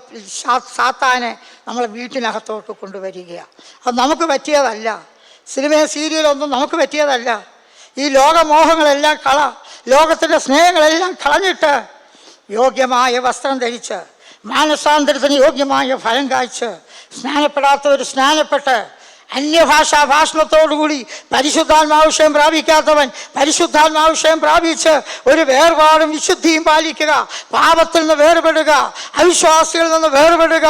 സാത്താനെ നമ്മളെ വീട്ടിനകത്തോട്ട് കൊണ്ടുവരികയാണ്. അത് നമുക്ക് പറ്റിയതല്ല. സിനിമയും സീരിയലൊന്നും നമുക്ക് പറ്റിയതല്ല. ഈ ലോകമോഹങ്ങളെല്ലാം ലോകത്തിൻ്റെ സ്നേഹങ്ങളെല്ലാം കളഞ്ഞിട്ട് യോഗ്യമായ വസ്ത്രം ധരിച്ച്, മാനസാന്തരത്തിന് യോഗ്യമായ ഫലം കായ്ച്ച്, സ്നാനപ്പെടാത്തവർ സ്നാനപ്പെട്ട്, അന്യഭാഷാ ഭാഷണത്തോടുകൂടി പരിശുദ്ധാത്മാവിഷയം പ്രാപിക്കാത്തവൻ പരിശുദ്ധാത്മാവിഷയം പ്രാപിച്ച് ഒരു വേർപാടും വിശുദ്ധിയും പാലിക്കുക, പാപത്തിൽ നിന്ന് വേർപെടുക, അവിശ്വാസികളിൽ നിന്ന് വേർപെടുക,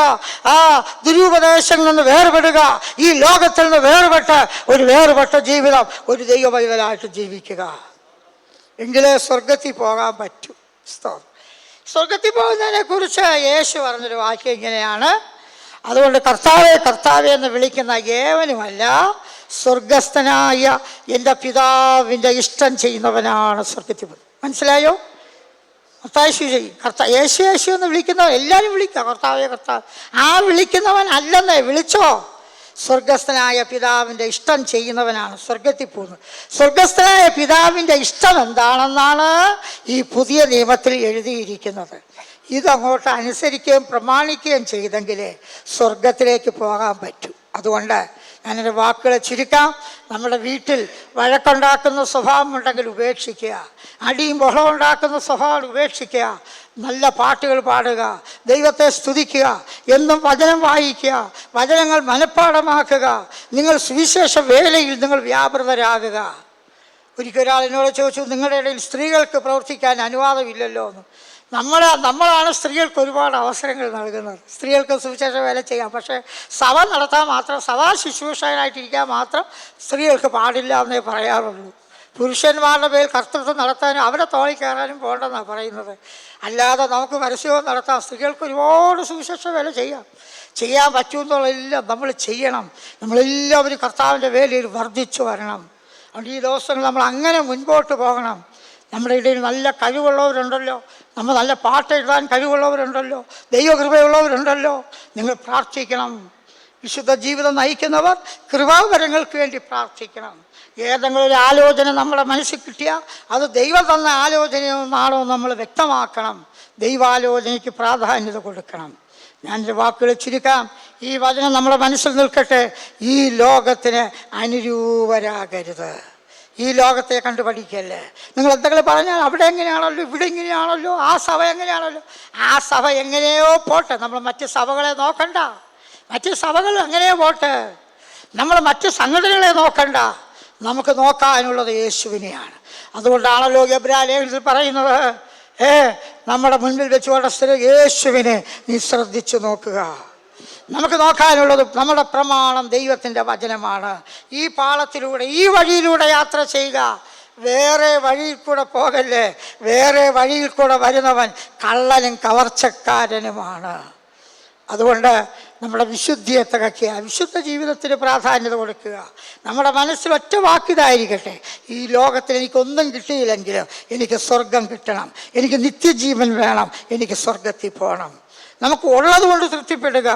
ദുരുപദേശങ്ങളിൽ നിന്ന് വേർപെടുക, ഈ ലോകത്തിൽ നിന്ന് വേർപെട്ട ജീവിതം ഒരു ദൈവപൈതലായിട്ട് ജീവിക്കുക. എങ്കിലേ സ്വർഗത്തിൽ പോകാൻ പറ്റൂ. സ്വർഗത്തിൽ പോകുന്നതിനെ കുറിച്ച് യേശു പറഞ്ഞൊരു വാക്യം ഇങ്ങനെയാണ്: അതുകൊണ്ട് കർത്താവെ എന്ന് വിളിക്കുന്ന ഏവനുമല്ല, സ്വർഗസ്ഥനായ എൻ്റെ പിതാവിൻ്റെ ഇഷ്ടം ചെയ്യുന്നവനാണ് സ്വർഗത്തിൽ പോകുന്നത്. മനസ്സിലായോ? യേശു എന്ന് വിളിക്കുന്നവൻ എല്ലാവരും വിളിക്കുക, കർത്താവെ. ആ വിളിക്കുന്നവൻ അല്ലെന്നേ, വിളിച്ചോ. സ്വർഗസ്ഥനായ പിതാവിൻ്റെ ഇഷ്ടം ചെയ്യുന്നവനാണ് സ്വർഗത്തിൽ പോകുന്നത്. സ്വർഗസ്ഥനായ പിതാവിൻ്റെ ഇഷ്ടം എന്താണെന്നാണ് ഈ പുതിയ നിയമത്തിൽ എഴുതിയിരിക്കുന്നത്. ഇതങ്ങോട്ട് അനുസരിക്കുകയും പ്രമാണിക്കുകയും ചെയ്തെങ്കിലേ സ്വർഗത്തിലേക്ക് പോകാൻ പറ്റൂ. അതുകൊണ്ട് ഞാനൊരു വാക്കുകളെ ചുരുക്കാം. നമ്മുടെ വീട്ടിൽ വഴക്കുണ്ടാക്കുന്ന സ്വഭാവം ഉണ്ടെങ്കിൽ ഉപേക്ഷിക്കുക. അടിയും ബഹളം ഉണ്ടാക്കുന്ന സ്വഭാവം ഉപേക്ഷിക്കുക. നല്ല പാട്ടുകൾ പാടുക, ദൈവത്തെ സ്തുതിക്കുക, എന്നും വചനം വായിക്കുക, വചനങ്ങൾ മനഃപ്പാഠമാക്കുക. നിങ്ങൾ സുവിശേഷ വേലയിൽ നിങ്ങൾ വ്യാപൃതരാകുക. ഒരിക്കലൊരാൾ എന്നോട് ചോദിച്ചു, നിങ്ങളുടെ ഇടയിൽ സ്ത്രീകൾക്ക് പ്രവർത്തിക്കാൻ അനുവാദമില്ലല്ലോ എന്ന്. നമ്മളാണ് സ്ത്രീകൾക്ക് ഒരുപാട് അവസരങ്ങൾ നൽകുന്നത്. സ്ത്രീകൾക്ക് സുവിശേഷ വേല ചെയ്യാം, പക്ഷേ സഭ നടത്താൻ മാത്രം, സഭാ ശുശ്രൂഷകനായിട്ടിരിക്കാൻ മാത്രം സ്ത്രീകൾക്ക് പാടില്ല എന്നേ പറയാറുള്ളൂ. പുരുഷന്മാരുടെ പേരിൽ കർത്തൃത്വം നടത്താനും അവരെ തോളിൽ കയറാനും പോകണ്ടെന്നാണ് പറയുന്നത്. അല്ലാതെ നമുക്ക് പരസ്യവും നടത്താം. സ്ത്രീകൾക്ക് ഒരുപാട് സുവിശേഷ വേല ചെയ്യാൻ പറ്റുമെന്നുള്ളതെല്ലാം നമ്മൾ ചെയ്യണം. നമ്മളെല്ലാവരും കർത്താവിൻ്റെ വേലയിൽ വർദ്ധിച്ചു വരണം. അതുകൊണ്ട് ഈ ദിവസങ്ങൾ നമ്മൾ അങ്ങനെ മുൻപോട്ട് പോകണം. നമ്മുടെ ഇടയിൽ നല്ല കഴിവുള്ളവരുണ്ടല്ലോ, നമ്മൾ നല്ല പാട്ട് എഴുതാൻ കഴിവുള്ളവരുണ്ടല്ലോ, ദൈവകൃപയുള്ളവരുണ്ടല്ലോ. നിങ്ങൾ പ്രാർത്ഥിക്കണം. വിശുദ്ധ ജീവിതം നയിക്കുന്നവർ കൃപാവരങ്ങൾക്ക് വേണ്ടി പ്രാർത്ഥിക്കണം. ഏതെങ്കിലും ഒരു ആലോചന നമ്മുടെ മനസ്സിൽ കിട്ടിയാൽ അത് ദൈവം തന്ന ആലോചനയൊന്നാണോ നമ്മൾ വ്യക്തമാക്കണം. ദൈവാലോചനയ്ക്ക് പ്രാധാന്യത കൊടുക്കണം. ഞാനൊരു വാക്കുകൾ ചുരുക്കാം. ഈ വചനം നമ്മുടെ മനസ്സിൽ നിൽക്കട്ടെ. ഈ ലോകത്തിന് അനുരൂപരാകരുത്. ഈ ലോകത്തെ കണ്ടു പഠിക്കല്ലേ. നിങ്ങൾ എന്തെങ്കിലും പറഞ്ഞാൽ അവിടെ എങ്ങനെയാണല്ലോ, ഇവിടെ എങ്ങനെയാണല്ലോ, ആ സഭ എങ്ങനെയാണല്ലോ. ആ സഭ എങ്ങനെയോ പോട്ടെ, നമ്മൾ മറ്റ് സഭകളെ നോക്കണ്ട. മറ്റ് സഭകൾ എങ്ങനെയോ പോട്ടെ, നമ്മൾ മറ്റ് സംഘടനകളെ നോക്കണ്ട. നമുക്ക് നോക്കാനുള്ളത് യേശുവിനെയാണ്. അതുകൊണ്ടാണല്ലോ എബ്രായ ലേഖനത്തിൽ പറയുന്നത്, നമ്മുടെ മുൻപിൽ വെച്ചുകൊണ്ട് യേശുവിനെ നീ ശ്രദ്ധിച്ചു നോക്കുക. നമുക്ക് നോക്കാനുള്ളത് നമ്മുടെ പ്രമാണം ദൈവത്തിൻ്റെ വചനമാണ്. ഈ പാളത്തിലൂടെ, ഈ വഴിയിലൂടെ യാത്ര ചെയ്യുക. വേറെ വഴിയിൽ കൂടെ പോകല്ലേ. വേറെ വഴിയിൽ കൂടെ വരുന്നവൻ കള്ളനും കവർച്ചക്കാരനുമാണ്. അതുകൊണ്ട് നമ്മുടെ വിശുദ്ധിയെ തികയ്ക്കുക, വിശുദ്ധ ജീവിതത്തിന് പ്രാധാന്യത കൊടുക്കുക. നമ്മുടെ മനസ്സിൽ ഒറ്റ വാക്കിതായിരിക്കട്ടെ, ഈ ലോകത്തിൽ എനിക്കൊന്നും കിട്ടിയില്ലെങ്കിലും എനിക്ക് സ്വർഗം കിട്ടണം, എനിക്ക് നിത്യജീവൻ വേണം, എനിക്ക് സ്വർഗത്തിൽ പോകണം. നമുക്ക് ഉള്ളത് കൊണ്ട് തൃപ്തിപ്പെടുക,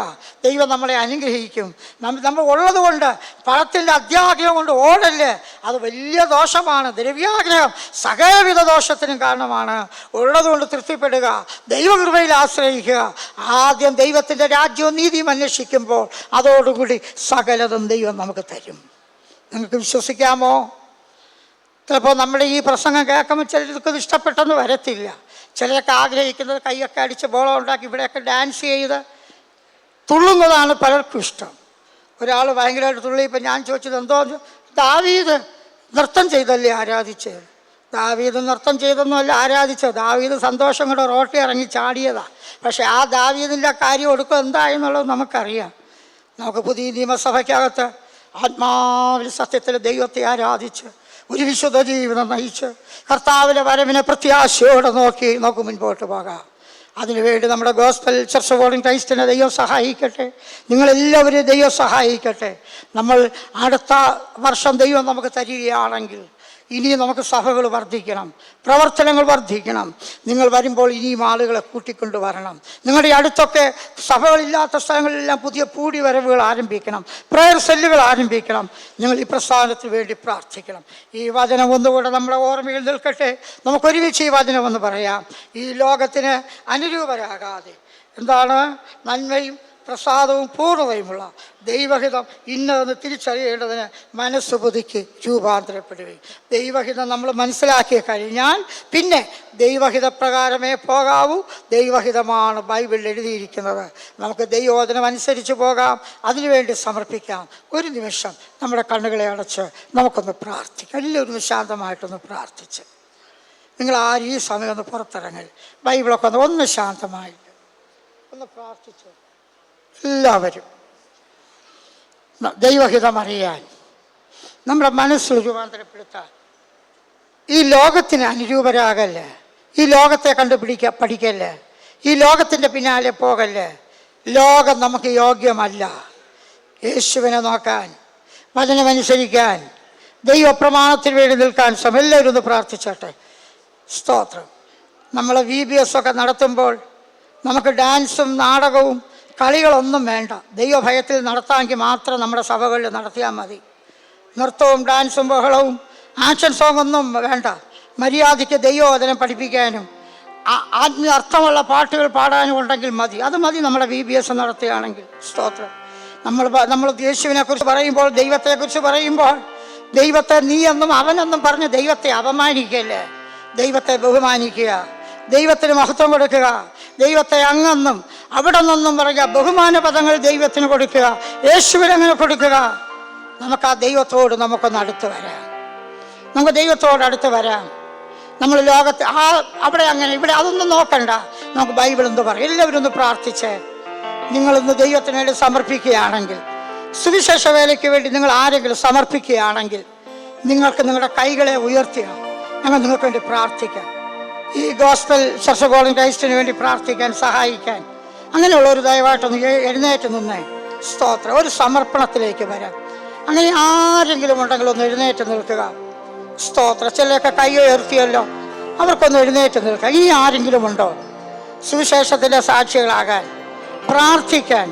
ദൈവം നമ്മളെ അനുഗ്രഹിക്കും. നമ്മൾ ഉള്ളത് കൊണ്ട്, പണത്തിൻ്റെ അത്യാഗ്രഹം കൊണ്ട് ഓടല്ലേ, അത് വലിയ ദോഷമാണ്. ദ്രവ്യാഗ്രഹം സകലവിധ ദോഷത്തിനും കാരണമാണ്. ഉള്ളത് കൊണ്ട് തൃപ്തിപ്പെടുക, ദൈവകൃപയിൽ ആശ്രയിക്കുക. ആദ്യം ദൈവത്തിൻ്റെ രാജ്യവും നീതിയും അന്വേഷിക്കുമ്പോൾ അതോടുകൂടി സകലതും ദൈവം നമുക്ക് തരും. നിങ്ങൾക്ക് വിശ്വസിക്കാമോ? ചിലപ്പോൾ നമ്മുടെ ഈ പ്രസംഗം കേൾക്കുമ്പോൾ ചിലർക്ക് ഇഷ്ടപ്പെട്ടെന്ന് വരത്തില്ല. ചിലരൊക്കെ ആഗ്രഹിക്കുന്നത് കൈയൊക്കെ അടിച്ച് ബോളം ഉണ്ടാക്കി ഇവിടെയൊക്കെ ഡാൻസ് ചെയ്ത് തുള്ളുന്നതാണ് പലർക്കും ഇഷ്ടം. ഒരാൾ ഭയങ്കരമായിട്ട് തുള്ളിയപ്പോൾ ഞാൻ ചോദിച്ചത് എന്തോ, ദാവീദ് നൃത്തം ചെയ്തല്ലേ ആരാധിച്ചത്? ദാവീദ് നൃത്തം ചെയ്തൊന്നുമല്ല ആരാധിച്ചത്, ദാവീദ് സന്തോഷം കൊണ്ട് റോട്ടി ഇറങ്ങി ചാടിയതാണ്. പക്ഷേ ആ ദാവീദിൻ്റെ കാര്യം ഒടുക്കം എന്തായെന്നുള്ളത് നമുക്കറിയാം. നമുക്ക് പുതിയ നിയമസഭയ്ക്കകത്ത് ആത്മാവിൽ സത്യത്തിൽ ദൈവത്തെ ആരാധിച്ച് ഒരു വിശുദ്ധ ജീവിതം നയിച്ച് കർത്താവിൻ്റെ വരവിനെ പ്രത്യാശയോടെ നോക്കി നമുക്ക് മുൻപോട്ട് പോകാം. അതിനുവേണ്ടി നമ്മുടെ gospel church of god in ക്രൈസ്റ്റിനെ ദൈവം സഹായിക്കട്ടെ, നിങ്ങളെല്ലാവരും ദൈവം സഹായിക്കട്ടെ. നമ്മൾ അടുത്ത വർഷം ദൈവം നമുക്ക് തരികയാണെങ്കിൽ ഇനി നമുക്ക് സഭകൾ വർദ്ധിക്കണം, പ്രവർത്തനങ്ങൾ വർദ്ധിക്കണം. നിങ്ങൾ വരുമ്പോൾ ഇനിയും ആളുകളെ കൂട്ടിക്കൊണ്ട് വരണം. നിങ്ങളുടെ അടുത്തൊക്കെ സഭകളില്ലാത്ത സ്ഥലങ്ങളിലെല്ലാം പുതിയ കൂടി വരവുകൾ ആരംഭിക്കണം, പ്രയർ സെല്ലുകൾ ആരംഭിക്കണം. നിങ്ങൾ ഈ പ്രസ്ഥാനത്തിന് വേണ്ടി പ്രാർത്ഥിക്കണം. ഈ വചനം ഒന്നുകൂടെ നമ്മുടെ ഓർമ്മയിൽ നിൽക്കട്ടെ. നമുക്കൊരുമിച്ച് ഈ വചനം ഒന്ന് പറയാം. ഈ ലോകത്തിന് അനുരൂപരാകാതെ, എന്താണ് നന്മയും പ്രസാദവും പൂർണ്ണതയുമുള്ള ദൈവഹിതം ഇന്നതെന്ന് തിരിച്ചറിയേണ്ടതിന് മനസ്സ് പുതുക്കി രൂപാന്തരപ്പെടുകയും ദൈവഹിതം നമ്മൾ മനസ്സിലാക്കി കഴിഞ്ഞാൽ പിന്നെ ദൈവഹിതപ്രകാരമേ പോകാവൂ. ദൈവഹിതമാണ് ബൈബിളിൽ എഴുതിയിരിക്കുന്നത്. നമുക്ക് ദൈവവചനം അനുസരിച്ച് പോകാം, അതിനുവേണ്ടി സമർപ്പിക്കാം. ഒരു നിമിഷം നമ്മുടെ കണ്ണുകളെ അടച്ച് നമുക്കൊന്ന് പ്രാർത്ഥിക്കാം. എല്ലാവരും ശാന്തമായിട്ടൊന്ന് പ്രാർത്ഥിച്ച്, നിങ്ങൾ ആരും ഈ സമയം ഒന്ന് പുറത്തിറങ്ങൽ, ബൈബിളൊക്കെ ഒന്ന് ശാന്തമായിട്ട് ഒന്ന് പ്രാർത്ഥിച്ചു. എല്ലാവരും ദൈവഹിതം അറിയാൻ, നമ്മുടെ മനസ്സിൽ രൂപാന്തരപ്പെടുത്താൻ, ഈ ലോകത്തിന് അനുരൂപരാകല്ലേ, ഈ ലോകത്തെ പഠിക്കല്ലേ, ഈ ലോകത്തിൻ്റെ പിന്നാലെ പോകല്ലേ. ലോകം നമുക്ക് യോഗ്യമല്ല. യേശുവിനെ നോക്കാൻ, വചനമനുസരിക്കാൻ, ദൈവപ്രമാണത്തിന് വേണ്ടി നിൽക്കാൻ എല്ലാവരും ഒന്ന് പ്രാർത്ഥിച്ചോട്ടെ. സ്തോത്രം. നമ്മൾ VBS ഒക്കെ നടത്തുമ്പോൾ നമുക്ക് ഡാൻസും നാടകവും കളികളൊന്നും വേണ്ട. ദൈവഭയത്തിൽ നടത്താമെങ്കിൽ മാത്രം നമ്മുടെ സഭകളിൽ നടത്തിയാൽ മതി. നൃത്തവും ഡാൻസും ബഹളവും ആക്ഷൻ സോങ്ങൊന്നും വേണ്ട. മര്യാദയ്ക്ക് ദൈവവചനം പഠിപ്പിക്കാനും ആത്മീയ അർത്ഥമുള്ള പാട്ടുകൾ പാടാനും ഉണ്ടെങ്കിൽ മതി. അത് മതി നമ്മുടെ VBS നടത്തുകയാണെങ്കിൽ. സ്തോത്രം. നമ്മൾ യേശുവിനെ കുറിച്ച് പറയുമ്പോൾ, ദൈവത്തെക്കുറിച്ച് പറയുമ്പോൾ, ദൈവത്തെ നീ എന്നും അവനെന്നും പറഞ്ഞ് ദൈവത്തെ അപമാനിക്കല്ലേ. ദൈവത്തെ ബഹുമാനിക്കുക, ദൈവത്തിന് മഹത്വം കൊടുക്കുക, ദൈവത്തെ അങ്ങെന്നും അവിടെ നിന്നും പറയുക, ബഹുമാന പദങ്ങൾ ദൈവത്തിന് കൊടുക്കുക, യേശുവിനങ്ങനെ കൊടുക്കുക. നമുക്ക് ആ ദൈവത്തോട് നമുക്കൊന്ന് അടുത്ത് വരാം. നമുക്ക് ദൈവത്തോട് അടുത്ത് വരാം. നമ്മൾ ലോകത്ത് അവിടെ അങ്ങനെ ഇവിടെ അതൊന്നും നോക്കണ്ട. നമുക്ക് ബൈബിൾ എന്ത് പറയും? എല്ലാവരും ഒന്ന് പ്രാർത്ഥിച്ച് നിങ്ങളിന്ന് ദൈവത്തിന് വേണ്ടി സമർപ്പിക്കുകയാണെങ്കിൽ, സുവിശേഷ വേലയ്ക്ക് വേണ്ടി നിങ്ങൾ ആരെങ്കിലും സമർപ്പിക്കുകയാണെങ്കിൽ, നിങ്ങൾക്ക് നിങ്ങളുടെ കൈകളെ ഉയർത്തുക. ഞങ്ങൾ നിങ്ങൾക്ക് വേണ്ടി പ്രാർത്ഥിക്കാം. ഈ gospel church of god in ക്രൈസ്റ്റിന് വേണ്ടി പ്രാർത്ഥിക്കാൻ, സഹായിക്കാൻ അങ്ങനെയുള്ളൊരു ദയവായിട്ടൊന്ന് എഴുന്നേറ്റ് നിന്നേ. സ്തോത്രം. ഒരു സമർപ്പണത്തിലേക്ക് വരാം. അങ്ങനെ ആരെങ്കിലും ഉണ്ടെങ്കിൽ ഒന്ന് എഴുന്നേറ്റ് നിൽക്കുക. സ്തോത്രം. ചിലരൊക്കെ കൈ ഉയർത്തിയല്ലോ, അവർക്കൊന്ന് എഴുന്നേറ്റ് നിൽക്കുക. ഈ ആരെങ്കിലും ഉണ്ടോ സുവിശേഷത്തിൻ്റെ സാക്ഷികളാകാൻ, പ്രാർത്ഥിക്കാൻ?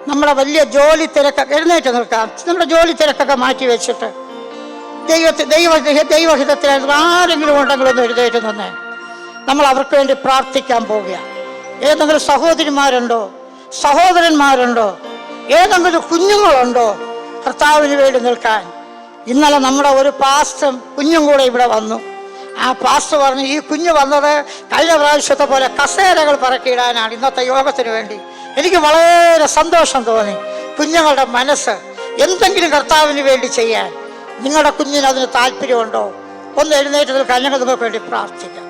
നമ്മുടെ വലിയ ജോലി തിരക്കൊക്കെ എഴുന്നേറ്റ് നിൽക്കാം. നമ്മുടെ ജോലി തിരക്കൊക്കെ മാറ്റി വെച്ചിട്ട് ദൈവഹിതത്തിൽ ആരെങ്കിലും ഉണ്ടെങ്കിൽ ഒന്ന് എഴുന്നേറ്റ് നിന്നേ. നമ്മൾ അവർക്ക് വേണ്ടി പ്രാർത്ഥിക്കാൻ പോവുക. ഏതെങ്കിലും സഹോദരിമാരുണ്ടോ, സഹോദരന്മാരുണ്ടോ, ഏതെങ്കിലും കുഞ്ഞുങ്ങളുണ്ടോ കർത്താവിന് വേണ്ടി നിൽക്കാൻ? ഇന്നലെ നമ്മുടെ ഒരു പാസ്റ്ററും കുഞ്ഞും കൂടെ ഇവിടെ വന്നു. ആ പാസ്റ്റർ പറഞ്ഞു, ഈ കുഞ്ഞ് വന്നത് കഴിഞ്ഞ പ്രാവശ്യത്തെ പോലെ കസേരകൾ പറക്കിയിടാനാണ് ഇന്നത്തെ യോഗത്തിന് വേണ്ടി. എനിക്ക് വളരെ സന്തോഷം തോന്നി. കുഞ്ഞുങ്ങളുടെ മനസ്സ് എന്തെങ്കിലും കർത്താവിന് വേണ്ടി ചെയ്യാൻ. നിങ്ങളുടെ കുഞ്ഞിന് അതിന് താല്പര്യമുണ്ടോ? ഒന്ന് എഴുന്നേറ്റ് നിൽക്കാൻ, ഞങ്ങൾ നിങ്ങൾക്ക് വേണ്ടി പ്രാർത്ഥിക്കാം.